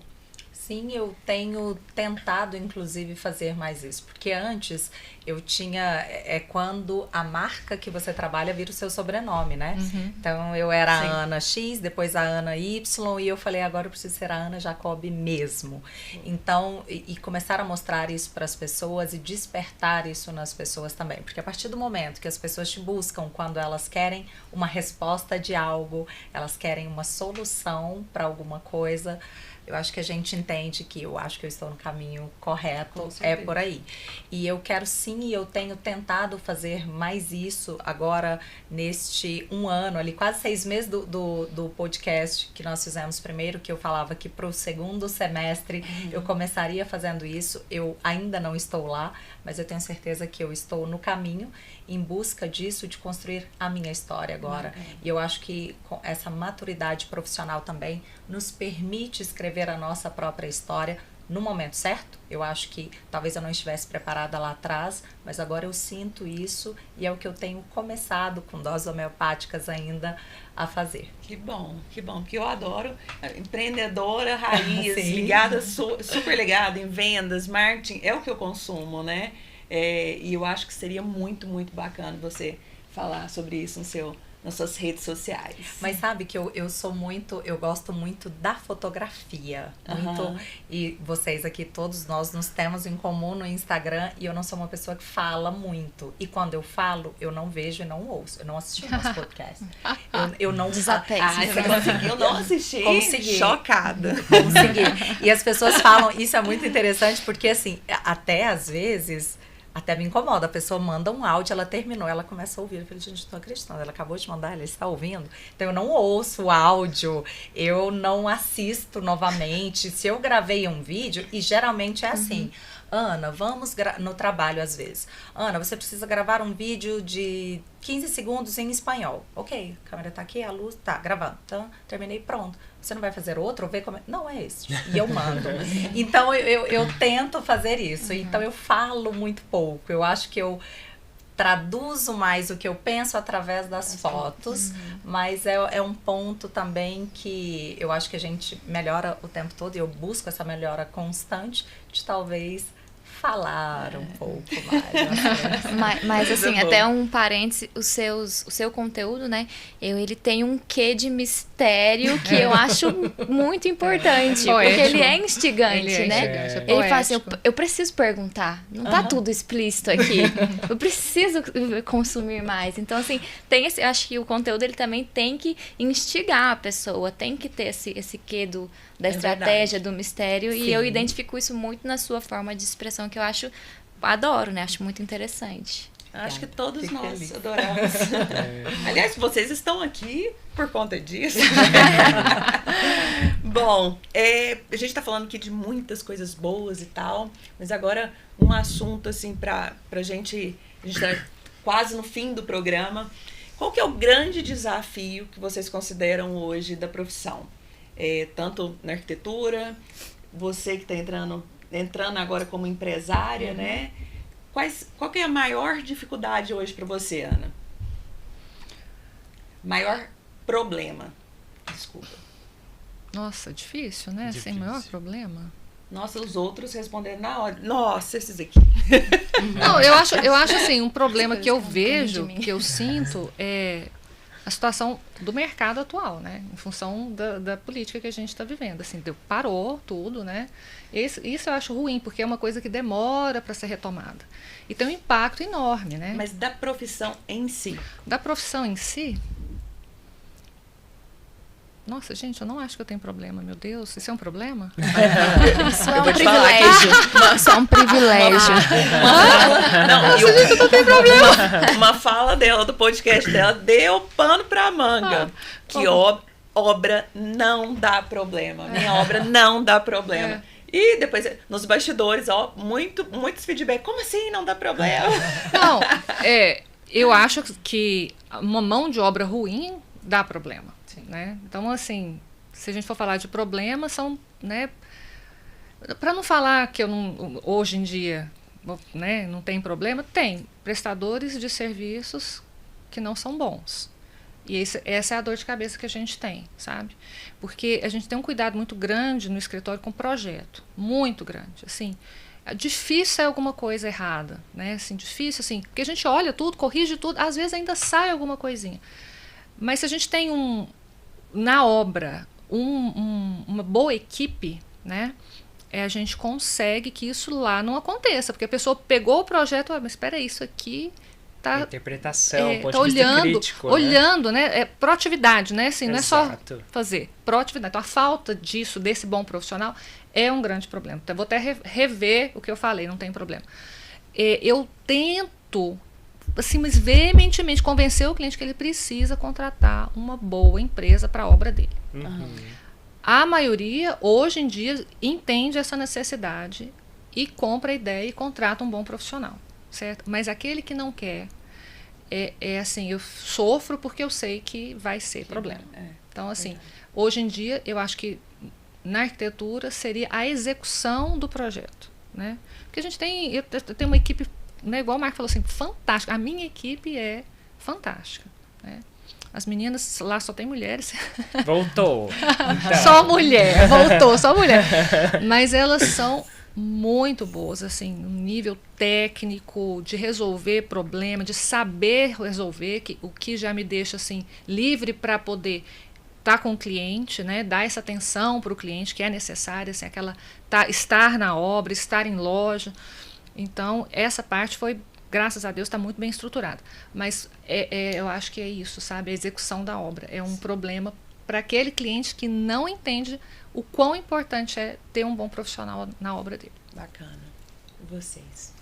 Sim, eu tenho tentado, inclusive, fazer mais isso. Porque antes eu tinha... quando a marca que você trabalha vira o seu sobrenome, né? Então, eu era a Ana X, depois a Ana Y, e eu falei, agora eu preciso ser a Ana Jacob mesmo. Então, e começar a mostrar isso para as pessoas e despertar isso nas pessoas também. Porque a partir do momento que as pessoas te buscam quando elas querem uma resposta de algo, elas querem uma solução para alguma coisa... Eu acho que a gente entende que eu acho que eu estou no caminho correto, por aí. E eu quero sim, e eu tenho tentado fazer mais isso agora neste 1 ano, ali quase 6 meses do podcast que nós fizemos primeiro, que eu falava que para o 2º semestre eu começaria fazendo isso. Eu ainda não estou lá, mas eu tenho certeza que eu estou no caminho em busca disso, de construir a minha história agora. E eu acho que com essa maturidade profissional também nos permite escrever a nossa própria história no momento certo. Eu acho que talvez eu não estivesse preparada lá atrás, mas agora eu sinto isso e é o que eu tenho começado com doses homeopáticas ainda a fazer. Que bom, porque eu adoro empreendedora raiz, ligada, super ligada em vendas, marketing, é o que eu consumo, né? E eu acho que seria muito, muito bacana você falar sobre isso nas suas redes sociais. Mas sabe que eu gosto muito da fotografia. E vocês aqui, todos nós, nos temos em comum no Instagram, e eu não sou uma pessoa que fala muito. E quando eu falo, eu não vejo e não ouço. Eu não assisti o nosso podcast. Eu não... Desapego. Você conseguiu não assistir? Consegui. Chocada. Consegui. E as pessoas falam, isso é muito interessante, porque assim, até às vezes... Até me incomoda, a pessoa manda um áudio, ela terminou, ela começa a ouvir. Eu falei, gente, não tô acreditando, ela acabou de mandar, ela está ouvindo. Então eu não ouço o áudio, eu não assisto novamente. Se eu gravei um vídeo, e geralmente é assim, Ana, vamos no trabalho às vezes. Ana, você precisa gravar um vídeo de 15 segundos em espanhol. Ok, a câmera tá aqui, a luz tá gravando. Então, terminei, pronto. Você não vai fazer outro ou ver como é? Não, é esse. E eu mando. Então, eu tento fazer isso. Então, eu falo muito pouco. Eu acho que eu traduzo mais o que eu penso através das fotos, mas é um ponto também que eu acho que a gente melhora o tempo todo, e eu busco essa melhora constante de talvez falar um pouco mais. Mas assim, até um parêntese, o seu conteúdo, né? Ele tem um quê de mistério que eu acho muito importante. Porque ele é instigante, né? Ele fala assim, eu preciso perguntar. Não tá tudo explícito aqui. Eu preciso consumir mais. Então, assim, eu acho que o conteúdo ele também tem que instigar a pessoa, tem que ter esse quê da estratégia, do mistério. Sim. E eu identifico isso muito na sua forma de expressão, que eu adoro, né? Acho muito interessante. Acho que todos nós adoramos. Aliás, vocês estão aqui por conta disso. Bom, a gente tá falando aqui de muitas coisas boas e tal, mas agora um assunto assim pra gente, a gente tá quase no fim do programa. Qual que é o grande desafio que vocês consideram hoje da profissão? Tanto na arquitetura, você que está entrando agora como empresária, né? Qual que é a maior dificuldade hoje para você, Ana? Maior problema. Desculpa. Nossa, difícil, né? Sem maior problema. Nossa, os outros responderam na hora. Nossa, esses aqui. Não, eu acho assim, um problema que eu vejo, que eu sinto, é a situação do mercado atual, né? Em função da política que a gente está vivendo. Assim, parou tudo, né? Isso eu acho ruim, porque é uma coisa que demora para ser retomada. E tem um impacto enorme, né? Mas da profissão em si? Da profissão em si? Nossa, gente, eu não acho que eu tenho problema, meu Deus. Isso é um problema? Isso é um privilégio. Isso é um privilégio. Gente, eu não tenho problema. Uma fala dela, do podcast dela, deu pano pra manga. Que obra não dá problema. Minha obra não dá problema. E depois, nos bastidores, muitos feedback. Como assim não dá problema? Não, eu acho que uma mão de obra ruim dá problema. Né? Então, assim, se a gente for falar de problemas, são, né, para não falar que hoje em dia, né, não tem problema, tem prestadores de serviços que não são bons. E essa é a dor de cabeça que a gente tem, sabe? Porque a gente tem um cuidado muito grande no escritório com o projeto, muito grande, assim. Difícil é alguma coisa errada, né? Assim, difícil, assim, porque a gente olha tudo, corrige tudo, às vezes ainda sai alguma coisinha. Mas se a gente tem na obra uma boa equipe, né, a gente consegue que isso lá não aconteça, porque a pessoa pegou o projeto, mas espera aí, isso aqui tá interpretação, ponto tá de vista crítico, olhando, né, proatividade, né, assim, não é só fazer, proatividade. Então a falta desse bom profissional é um grande problema. Então eu vou até rever o que eu falei, não tem problema. Eu tento, assim, mas veementemente convencer o cliente que ele precisa contratar uma boa empresa para a obra dele. A maioria, hoje em dia, entende essa necessidade e compra a ideia e contrata um bom profissional, certo? Mas aquele que não quer, assim, eu sofro porque eu sei que vai ser problema. Então, assim, hoje em dia, eu acho que na arquitetura seria a execução do projeto, né? Porque a gente eu tenho uma equipe, né, igual o Marco falou assim, fantástica. A minha equipe é fantástica, né? As meninas lá só tem mulheres. Voltou. Então. Só mulher, voltou, só mulher. Mas elas são muito boas, assim, no nível técnico, de resolver problema, de saber resolver, o que já me deixa, assim, livre para poder estar com o cliente, né, dar essa atenção para o cliente que é necessária, assim, estar na obra, estar em loja. Então, essa parte foi, graças a Deus, está muito bem estruturada. Mas eu acho que é isso, sabe? A execução da obra é um problema para aquele cliente que não entende o quão importante é ter um bom profissional na obra dele. Bacana. E vocês?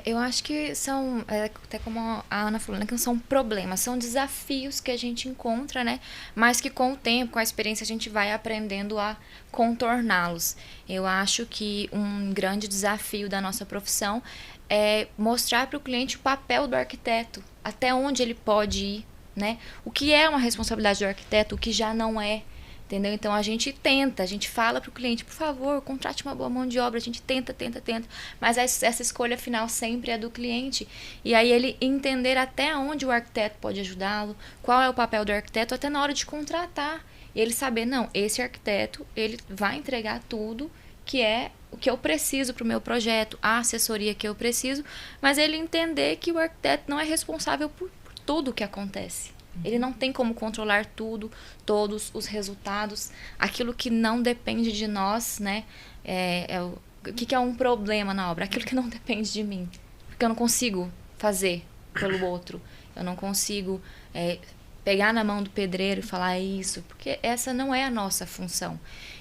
Eu acho que são, até como a Ana falou, né, que não são problemas, são desafios que a gente encontra, né? Mas que com o tempo, com a experiência, a gente vai aprendendo a contorná-los. Eu acho que um grande desafio da nossa profissão é mostrar para o cliente o papel do arquiteto, até onde ele pode ir, né? O que é uma responsabilidade do arquiteto, o que já não é. Entendeu? Então a gente fala para o cliente, por favor, contrate uma boa mão de obra, a gente tenta, mas essa escolha final sempre é do cliente. E aí ele entender até onde o arquiteto pode ajudá-lo, qual é o papel do arquiteto, até na hora de contratar. E ele saber, não, esse arquiteto, ele vai entregar tudo que é o que eu preciso para o meu projeto, a assessoria que eu preciso, mas ele entender que o arquiteto não é responsável por tudo o que acontece. Ele não tem como controlar tudo, todos os resultados. Aquilo que não depende de nós, né? O que é um problema na obra? Aquilo que não depende de mim. Porque eu não consigo fazer pelo outro. Eu não consigo pegar na mão do pedreiro e falar isso. Porque essa não é a nossa função.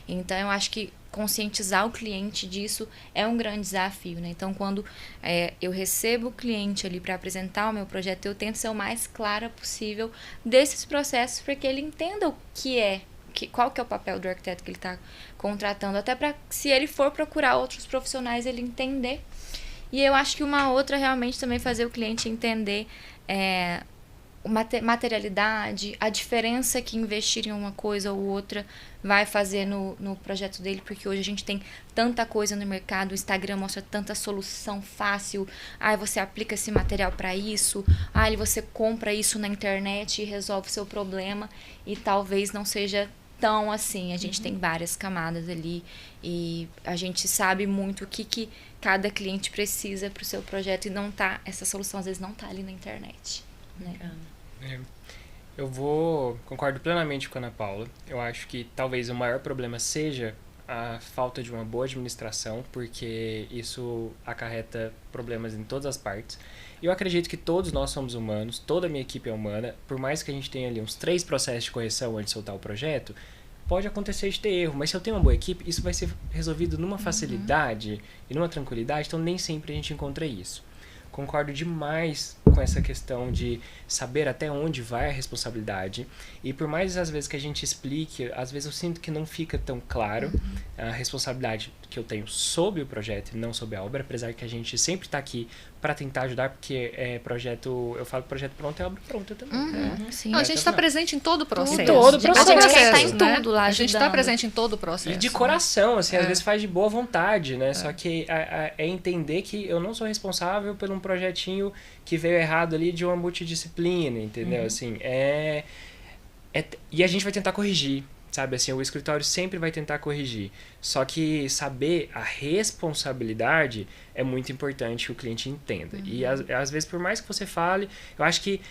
Então, eu acho que conscientizar o cliente disso é um grande desafio, né? Então, quando eu recebo o cliente ali para apresentar o meu projeto, eu tento ser o mais clara possível desses processos para que ele entenda o qual que é o papel do arquiteto que ele está contratando, até para, se ele for procurar outros profissionais, ele entender. E eu acho que uma outra realmente também fazer o cliente entender materialidade, a diferença que investir em uma coisa ou outra vai fazer no projeto dele, porque hoje a gente tem tanta coisa no mercado, o Instagram mostra tanta solução fácil, você aplica esse material para isso, você compra isso na internet e resolve o seu problema, e talvez não seja tão assim. A gente tem várias camadas ali e a gente sabe muito o que cada cliente precisa para o seu projeto, e essa solução às vezes não está ali na internet, né? Eu concordo plenamente com a Ana Paula. Eu acho que talvez o maior problema seja a falta de uma boa administração, porque isso acarreta problemas em todas as partes. Eu acredito que todos nós somos humanos, toda a minha equipe é humana, por mais que a gente tenha ali uns 3 processos de correção antes de soltar o projeto, pode acontecer de ter erro, mas se eu tenho uma boa equipe, isso vai ser resolvido numa facilidade e numa tranquilidade, então nem sempre a gente encontra isso. Concordo demais com essa questão de saber até onde vai a responsabilidade, e por mais às vezes que a gente explique, às vezes eu sinto que não fica tão claro a responsabilidade que eu tenho sobre o projeto e não sobre a obra, apesar que a gente sempre está aqui para tentar ajudar, porque eu falo que projeto pronto é obra pronta também. Sim. Não, a gente está presente em todo o processo. Em todo o processo. A gente está em tudo lá. A gente está presente em todo o processo. E de coração, assim, às vezes faz de boa vontade, né? Só que é entender que eu não sou responsável por um projetinho que veio errado ali de uma multidisciplina, entendeu? Assim, e a gente vai tentar corrigir. Sabe, assim, o escritório sempre vai tentar corrigir. Só que saber a responsabilidade é muito importante que o cliente entenda. E às vezes, por mais que você fale, eu acho que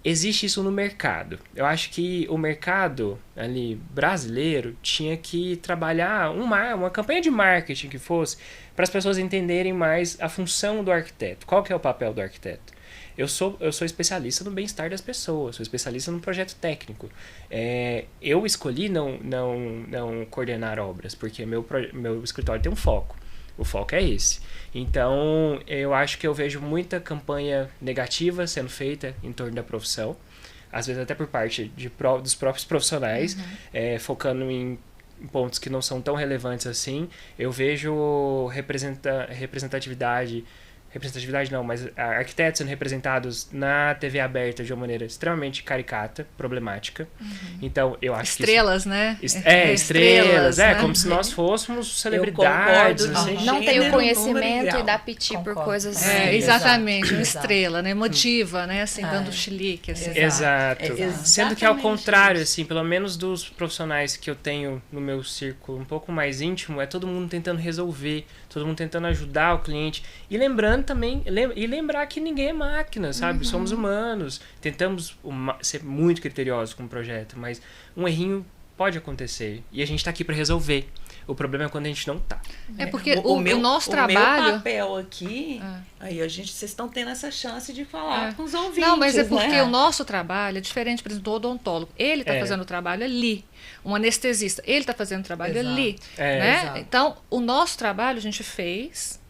existe isso no mercado. Eu acho que o mercado ali brasileiro tinha que trabalhar uma campanha de marketing que fosse para as pessoas entenderem mais a função do arquiteto. Qual que é o papel do arquiteto? Eu sou especialista no bem-estar das pessoas, sou especialista no projeto técnico. Eu escolhi não coordenar obras, porque meu escritório tem um foco. O foco é esse. Então, eu acho que eu vejo muita campanha negativa sendo feita em torno da profissão, às vezes até por parte dos próprios profissionais, focando em pontos que não são tão relevantes assim. Eu vejo representatividade não, mas arquitetos sendo representados na TV aberta de uma maneira extremamente caricata, problemática. Então, eu acho estrelas, que... né? Estrelas, né? Como se nós fôssemos celebridades. Não tem o conhecimento e dá piti por coisas assim. Exatamente, uma estrela, né? Emotiva, né? Assim, dando chilique. Assim. Exato. Sendo que ao contrário, assim, pelo menos dos profissionais que eu tenho no meu círculo um pouco mais íntimo, é todo mundo tentando resolver, todo mundo tentando ajudar o cliente. E lembrando também, lembrar que ninguém é máquina, sabe? Somos humanos. Tentamos ser muito criteriosos com o projeto, mas um errinho pode acontecer. E a gente tá aqui para resolver. O problema é quando a gente não tá. Porque o nosso trabalho... O meu papel aqui... Aí vocês estão tendo essa chance de falar com os ouvintes. Não, mas é porque o nosso trabalho é diferente, por exemplo, do odontólogo. Ele está fazendo o trabalho ali. Um anestesista, ele está fazendo o trabalho ali. Né? Então, o nosso trabalho a gente fez...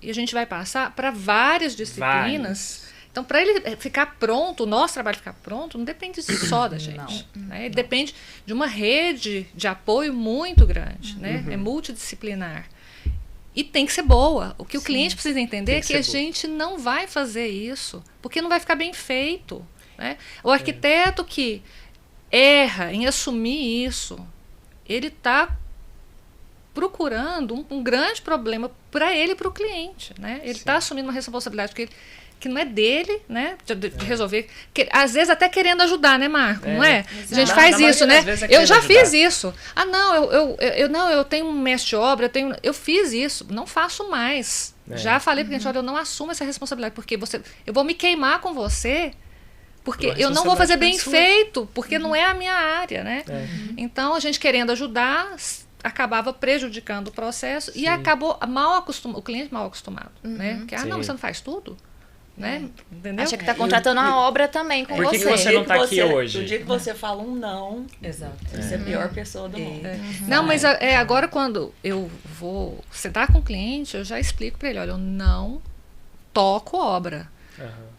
e a gente vai passar para várias disciplinas. Então, para ele ficar pronto, o nosso trabalho ficar pronto, não depende só da gente. Né? Ele depende de uma rede de apoio muito grande, né? É multidisciplinar. E tem que ser boa. O que o cliente precisa entender é que a gente não vai fazer isso, porque não vai ficar bem feito. Né? O arquiteto que erra em assumir isso, ele está procurando um grande problema para ele e para o cliente. Né? Ele está assumindo uma responsabilidade que não é dele, né, de resolver, às vezes até querendo ajudar, né, Marco, não é? A gente faz isso, né? Eu já fiz isso. Eu tenho um mestre de obra, eu fiz isso, não faço mais. Já falei para o cliente, olha, eu não assumo essa responsabilidade, porque eu vou me queimar com você, porque eu não vou fazer bem feito, porque não é a minha área, né? Então, a gente querendo ajudar, acabava prejudicando o processo e acabou o cliente mal acostumado, né? Porque, não, você não faz tudo? Né? Entendeu? Acha que está contratando a obra também com você. Por que você não está aqui hoje? No dia que você fala um não, você é a pior pessoa do mundo. Não, mas agora quando eu vou sentar com o cliente, eu já explico para ele, olha, eu não toco obra.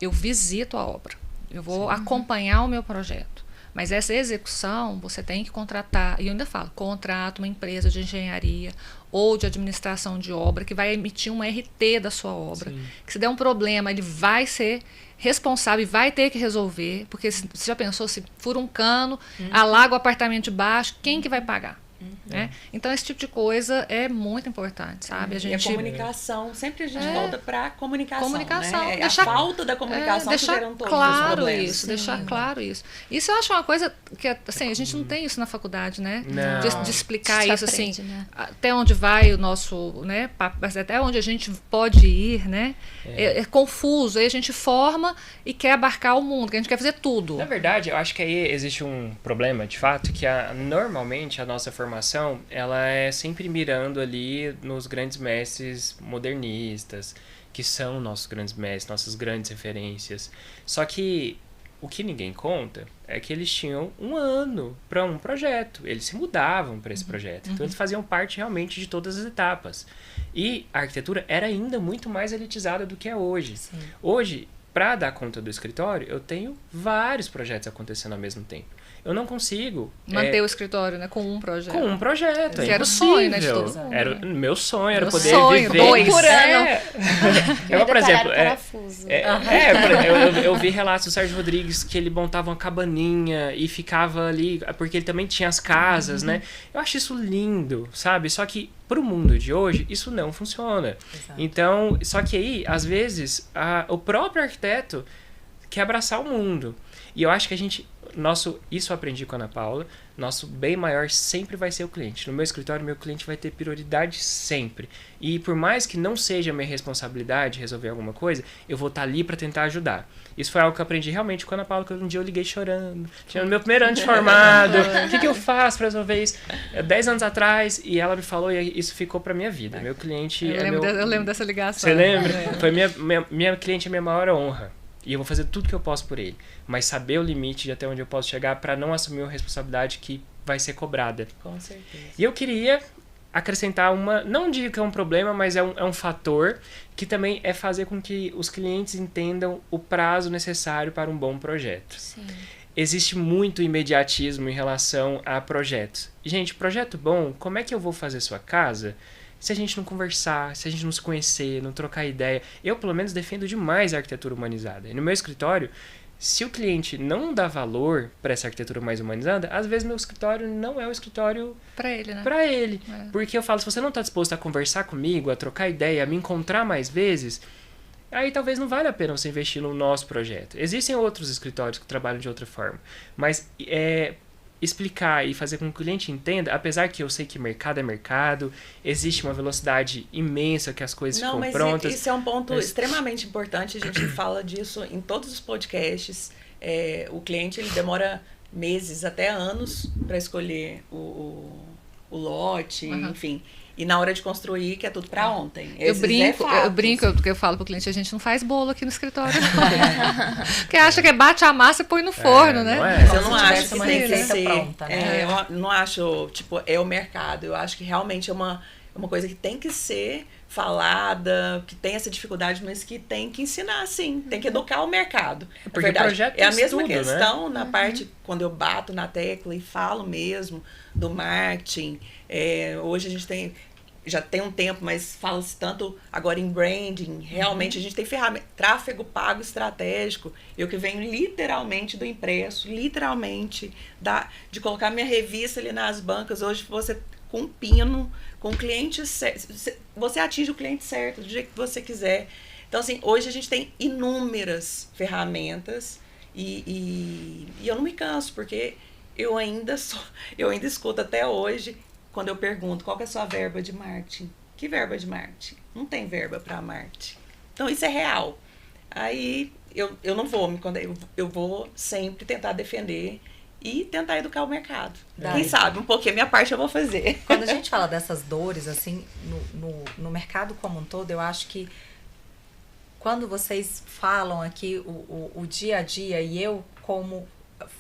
Eu visito a obra. Eu vou acompanhar o meu projeto. Mas essa execução, você tem que contratar, e eu ainda falo, contrata uma empresa de engenharia ou de administração de obra que vai emitir um RT da sua obra. Que se der um problema, ele vai ser responsável e vai ter que resolver, porque você já pensou, se fura um cano, alaga o apartamento de baixo, quem que vai pagar? Né? Então, esse tipo de coisa é muito importante, sabe? E a comunicação, sempre a gente volta para comunicação, né? Deixar, a falta da comunicação que geram todos os problemas. Deixar claro isso. Isso eu acho uma coisa que, assim, a gente não tem isso na faculdade, né? De explicar isso, aprende, assim, né? Até onde vai o nosso, né? Até onde a gente pode ir, né? É confuso, aí a gente forma e quer abarcar o mundo, que a gente quer fazer tudo. Na verdade, eu acho que aí existe um problema, de fato, que normalmente a nossa formação ela é sempre mirando ali nos grandes mestres modernistas, que são nossos grandes mestres, nossas grandes referências. Só que o que ninguém conta é que eles tinham um ano para um projeto, eles se mudavam para esse projeto, então eles faziam parte realmente de todas as etapas. E a arquitetura era ainda muito mais elitizada do que é hoje. Hoje, para dar conta do escritório, eu tenho vários projetos acontecendo ao mesmo tempo. Eu não consigo manter o escritório, né, com um projeto. Com um projeto, que era o sonho, né, de todo mundo. Era meu sonho, era poder viver 2 por ano. Eu, por exemplo, eu vi relatos do Sérgio Rodrigues que ele montava uma cabaninha e ficava ali, porque ele também tinha as casas, né? Eu acho isso lindo, sabe? Só que pro mundo de hoje, isso não funciona. Então, só que aí, às vezes, o próprio arquiteto quer abraçar o mundo. E eu acho que isso eu aprendi com a Ana Paula, nosso bem maior sempre vai ser o cliente. No meu escritório, meu cliente vai ter prioridade sempre. E por mais que não seja minha responsabilidade resolver alguma coisa, eu vou estar ali para tentar ajudar. Isso foi algo que eu aprendi realmente com a Ana Paula, que um dia eu liguei chorando. Tinha no meu primeiro ano de formado, o que eu faço para resolver isso? 10 anos atrás, e ela me falou, e isso ficou para minha vida. Meu cliente eu lembro dessa ligação. Você lembra? Foi minha cliente é minha maior honra. E eu vou fazer tudo que eu posso por ele. Mas saber o limite de até onde eu posso chegar para não assumir uma responsabilidade que vai ser cobrada. Com certeza. E eu queria acrescentar não digo que é um problema, mas é um fator que também é fazer com que os clientes entendam o prazo necessário para um bom projeto. Sim. Existe muito imediatismo em relação a projetos. Gente, projeto bom, como é que eu vou fazer sua casa se a gente não conversar, se a gente não se conhecer, não trocar ideia? Eu, pelo menos, defendo demais a arquitetura humanizada. E no meu escritório, se o cliente não dá valor para essa arquitetura mais humanizada, às vezes meu escritório não é o escritório para ele, né? Para ele. Porque eu falo, se você não está disposto a conversar comigo, a trocar ideia, a me encontrar mais vezes, aí talvez não vale a pena você investir no nosso projeto. Existem outros escritórios que trabalham de outra forma, mas explicar e fazer com que o cliente entenda, apesar que eu sei que mercado é mercado, existe uma velocidade imensa que as coisas ficam prontas. Isso é um ponto extremamente importante, a gente fala disso em todos os podcasts. O cliente ele demora meses, até anos, para escolher o lote, enfim. E na hora de construir, que é tudo para ontem. Eu brinco, porque eu falo pro cliente, a gente não faz bolo aqui no escritório, não. Porque acha que bate a massa e põe no forno, né? Mas eu não acho que tem que ser pronta, né? Eu não acho, tipo, é o mercado. Eu acho que realmente é é uma coisa que tem que ser falada, que tem essa dificuldade, mas que tem que ensinar, sim. Tem que educar o mercado. Porque verdade, o projeto é a mesma tudo, questão, né? na parte, quando eu bato na tecla e falo mesmo do marketing. Hoje a gente já tem um tempo, mas fala-se tanto agora em branding. Realmente a gente tem ferramenta, tráfego pago estratégico. Eu que venho literalmente do impresso, literalmente de colocar minha revista ali nas bancas. Hoje você com um pino, com o cliente certo, você atinge o cliente certo, do jeito que você quiser. Então, assim, hoje a gente tem inúmeras ferramentas e eu não me canso, porque eu ainda escuto até hoje, quando eu pergunto qual que é a sua verba de marketing. Que verba de marketing? Não tem verba para marketing. Então, isso é real. Aí, eu não vou eu vou sempre tentar defender e tentar educar o mercado. Quem sabe, um pouquinho, a minha parte eu vou fazer. Quando a gente fala dessas dores, assim, no mercado como um todo, eu acho que quando vocês falam aqui o dia a dia, e eu como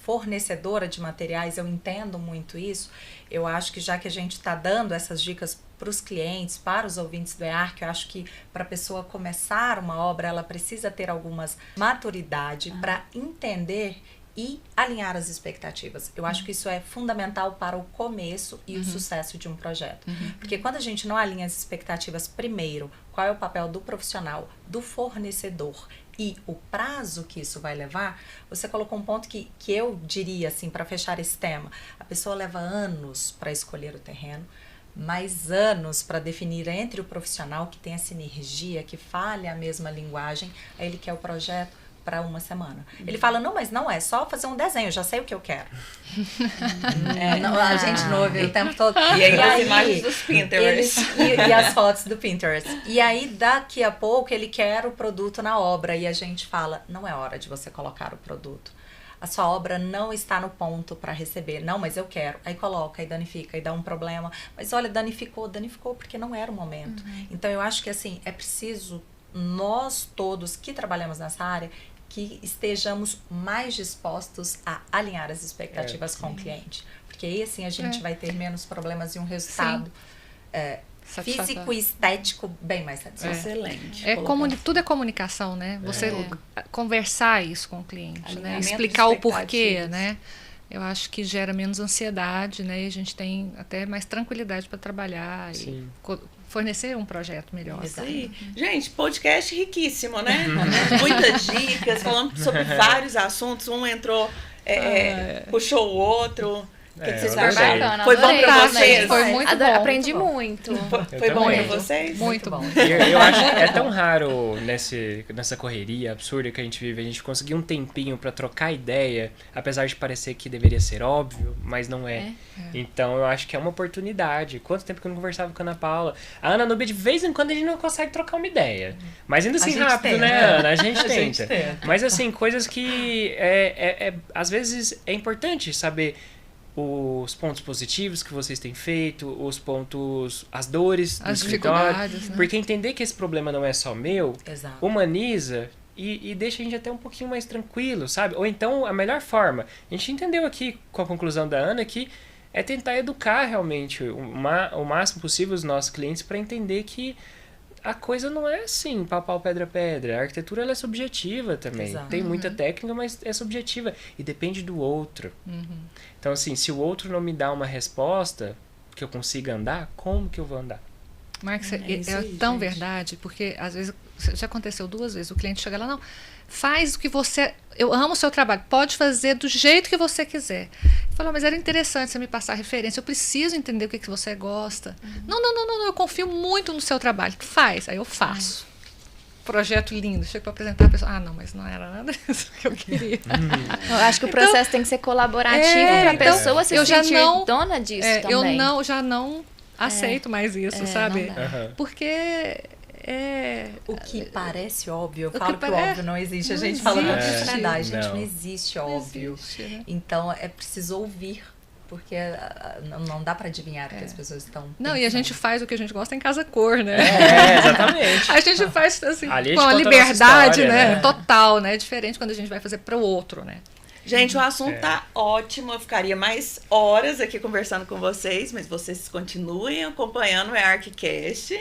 fornecedora de materiais, eu entendo muito isso, eu acho que já que a gente está dando essas dicas para os clientes, para os ouvintes do EARC, eu acho que para a pessoa começar uma obra, ela precisa ter algumas maturidade para entender e alinhar as expectativas. Eu acho que isso é fundamental para o começo e o sucesso de um projeto. Porque quando a gente não alinha as expectativas primeiro, qual é o papel do profissional, do fornecedor e o prazo que isso vai levar, você colocou um ponto que eu diria, assim, para fechar esse tema. A pessoa leva anos para escolher o terreno, mais anos para definir entre o profissional que tem essa energia, que fale a mesma linguagem, aí ele quer o projeto para uma semana. Ele fala, não, mas não é só fazer um desenho, já sei o que eu quero. Não, a gente não ouve o tempo todo. E aí as imagens dos Pinterest. E as fotos do Pinterest. E aí, daqui a pouco, ele quer o produto na obra. E a gente fala, não é hora de você colocar o produto. A sua obra não está no ponto para receber. Não, mas eu quero. Aí coloca, aí danifica, aí dá um problema. Mas olha, danificou porque não era o momento. Então, eu acho que, assim, é preciso nós todos que trabalhamos nessa área que estejamos mais dispostos a alinhar as expectativas com o cliente. Porque aí, assim, a gente vai ter menos problemas e um resultado físico e estético bem mais satisfatório. Excelente. Tudo é comunicação, né? Você conversar isso com o cliente, né? Explicar o porquê, né? Eu acho que gera menos ansiedade, né? E a gente tem até mais tranquilidade para trabalhar e fornecer um projeto melhor. Gente, podcast riquíssimo, né? Muitas dicas, falando sobre vários assuntos. Um entrou, puxou o outro. O que vocês acharam? Bacana, Foi bom pra vocês? Foi muito bom. Aprendi muito. Foi bom pra vocês? Muito bom. Eu acho que é tão raro nessa correria absurda que a gente vive, a gente conseguir um tempinho pra trocar ideia, apesar de parecer que deveria ser óbvio, mas não é. Então eu acho que é uma oportunidade. Quanto tempo que eu não conversava com a Ana Paula? A Ana Nubia, de vez em quando a gente não consegue trocar uma ideia. Mas ainda assim rápido, né, Ana? A gente tenta. Mas assim, coisas que às vezes é importante saber os pontos positivos que vocês têm feito, os pontos, as dores, as dificuldades, né? Porque entender que esse problema não é só meu, humaniza e deixa a gente até um pouquinho mais tranquilo, sabe? Ou então, a melhor forma, a gente entendeu aqui com a conclusão da Ana que é tentar educar realmente o máximo possível os nossos clientes para entender que a coisa não é assim, pau, pedra, pedra. A arquitetura ela é subjetiva também. Exato. Tem muita técnica, mas é subjetiva. E depende do outro. Então, assim, se o outro não me dá uma resposta que eu consiga andar, como que eu vou andar? Marcos, é tão verdade, porque às vezes, já aconteceu 2 vezes, o cliente chega lá, não, faz o que você... Eu amo o seu trabalho, pode fazer do jeito que você quiser. Falou, mas era interessante você me passar referência, eu preciso entender o que você gosta. Não, eu confio muito no seu trabalho. Faz, aí eu faço. Projeto lindo, chego para apresentar a pessoa, não, mas não era nada disso que eu queria. Eu acho que o processo tem que ser colaborativo para a pessoa se sentir dona disso também. Eu já não aceito mais isso, sabe? Porque... o que parece óbvio, eu falo que o óbvio não existe. A gente fala muito isso, né? Gente, não existe óbvio. Né? Então, é preciso ouvir, porque não dá para adivinhar o que as pessoas estão pensando. E a gente faz o que a gente gosta em casa cor, né? Exatamente. A gente faz assim, com a liberdade, né? Total, né? Diferente quando a gente vai fazer para o outro, né? Gente, o assunto tá ótimo. Eu ficaria mais horas aqui conversando com vocês, mas vocês continuem acompanhando o EARCcast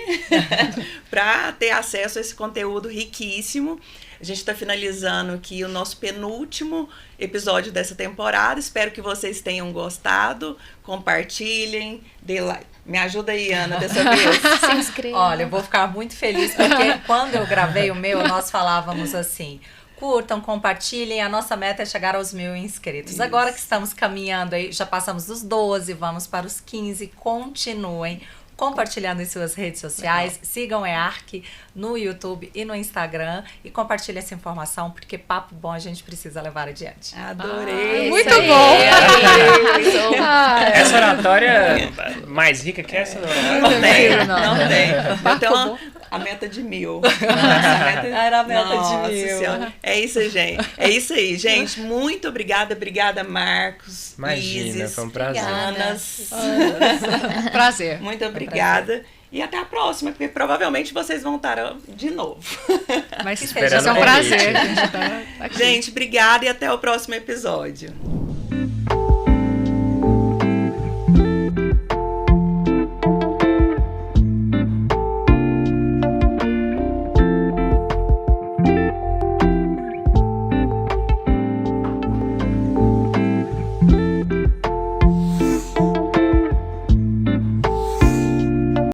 para ter acesso a esse conteúdo riquíssimo. A gente está finalizando aqui o nosso penúltimo episódio dessa temporada. Espero que vocês tenham gostado. Compartilhem, dê like. Me ajuda aí, Ana, dessa vez. Se inscreva. Olha, eu vou ficar muito feliz, porque quando eu gravei o meu, nós falávamos assim: curtam, compartilhem, a nossa meta é chegar aos 1.000 inscritos. Isso. Agora que estamos caminhando aí, já passamos dos 12, vamos para os 15, continuem compartilhando em suas redes sociais. Legal. Sigam o EARC no YouTube e no Instagram e compartilhem essa informação, porque papo bom a gente precisa levar adiante. Adorei! Muito bom! Essa oratória mais rica que essa? Não tem. Eu tenho a meta de 1.000. Era a meta de 1.000. Senhora. É isso, gente. É isso aí, gente. Muito obrigada. Obrigada, Marcos. Imagina, Isis, foi um prazer. Prazer. Muito obrigada. E até a próxima, porque provavelmente vocês vão estar de novo. Mas esperando, é um prazer. Gente, obrigada e até o próximo episódio.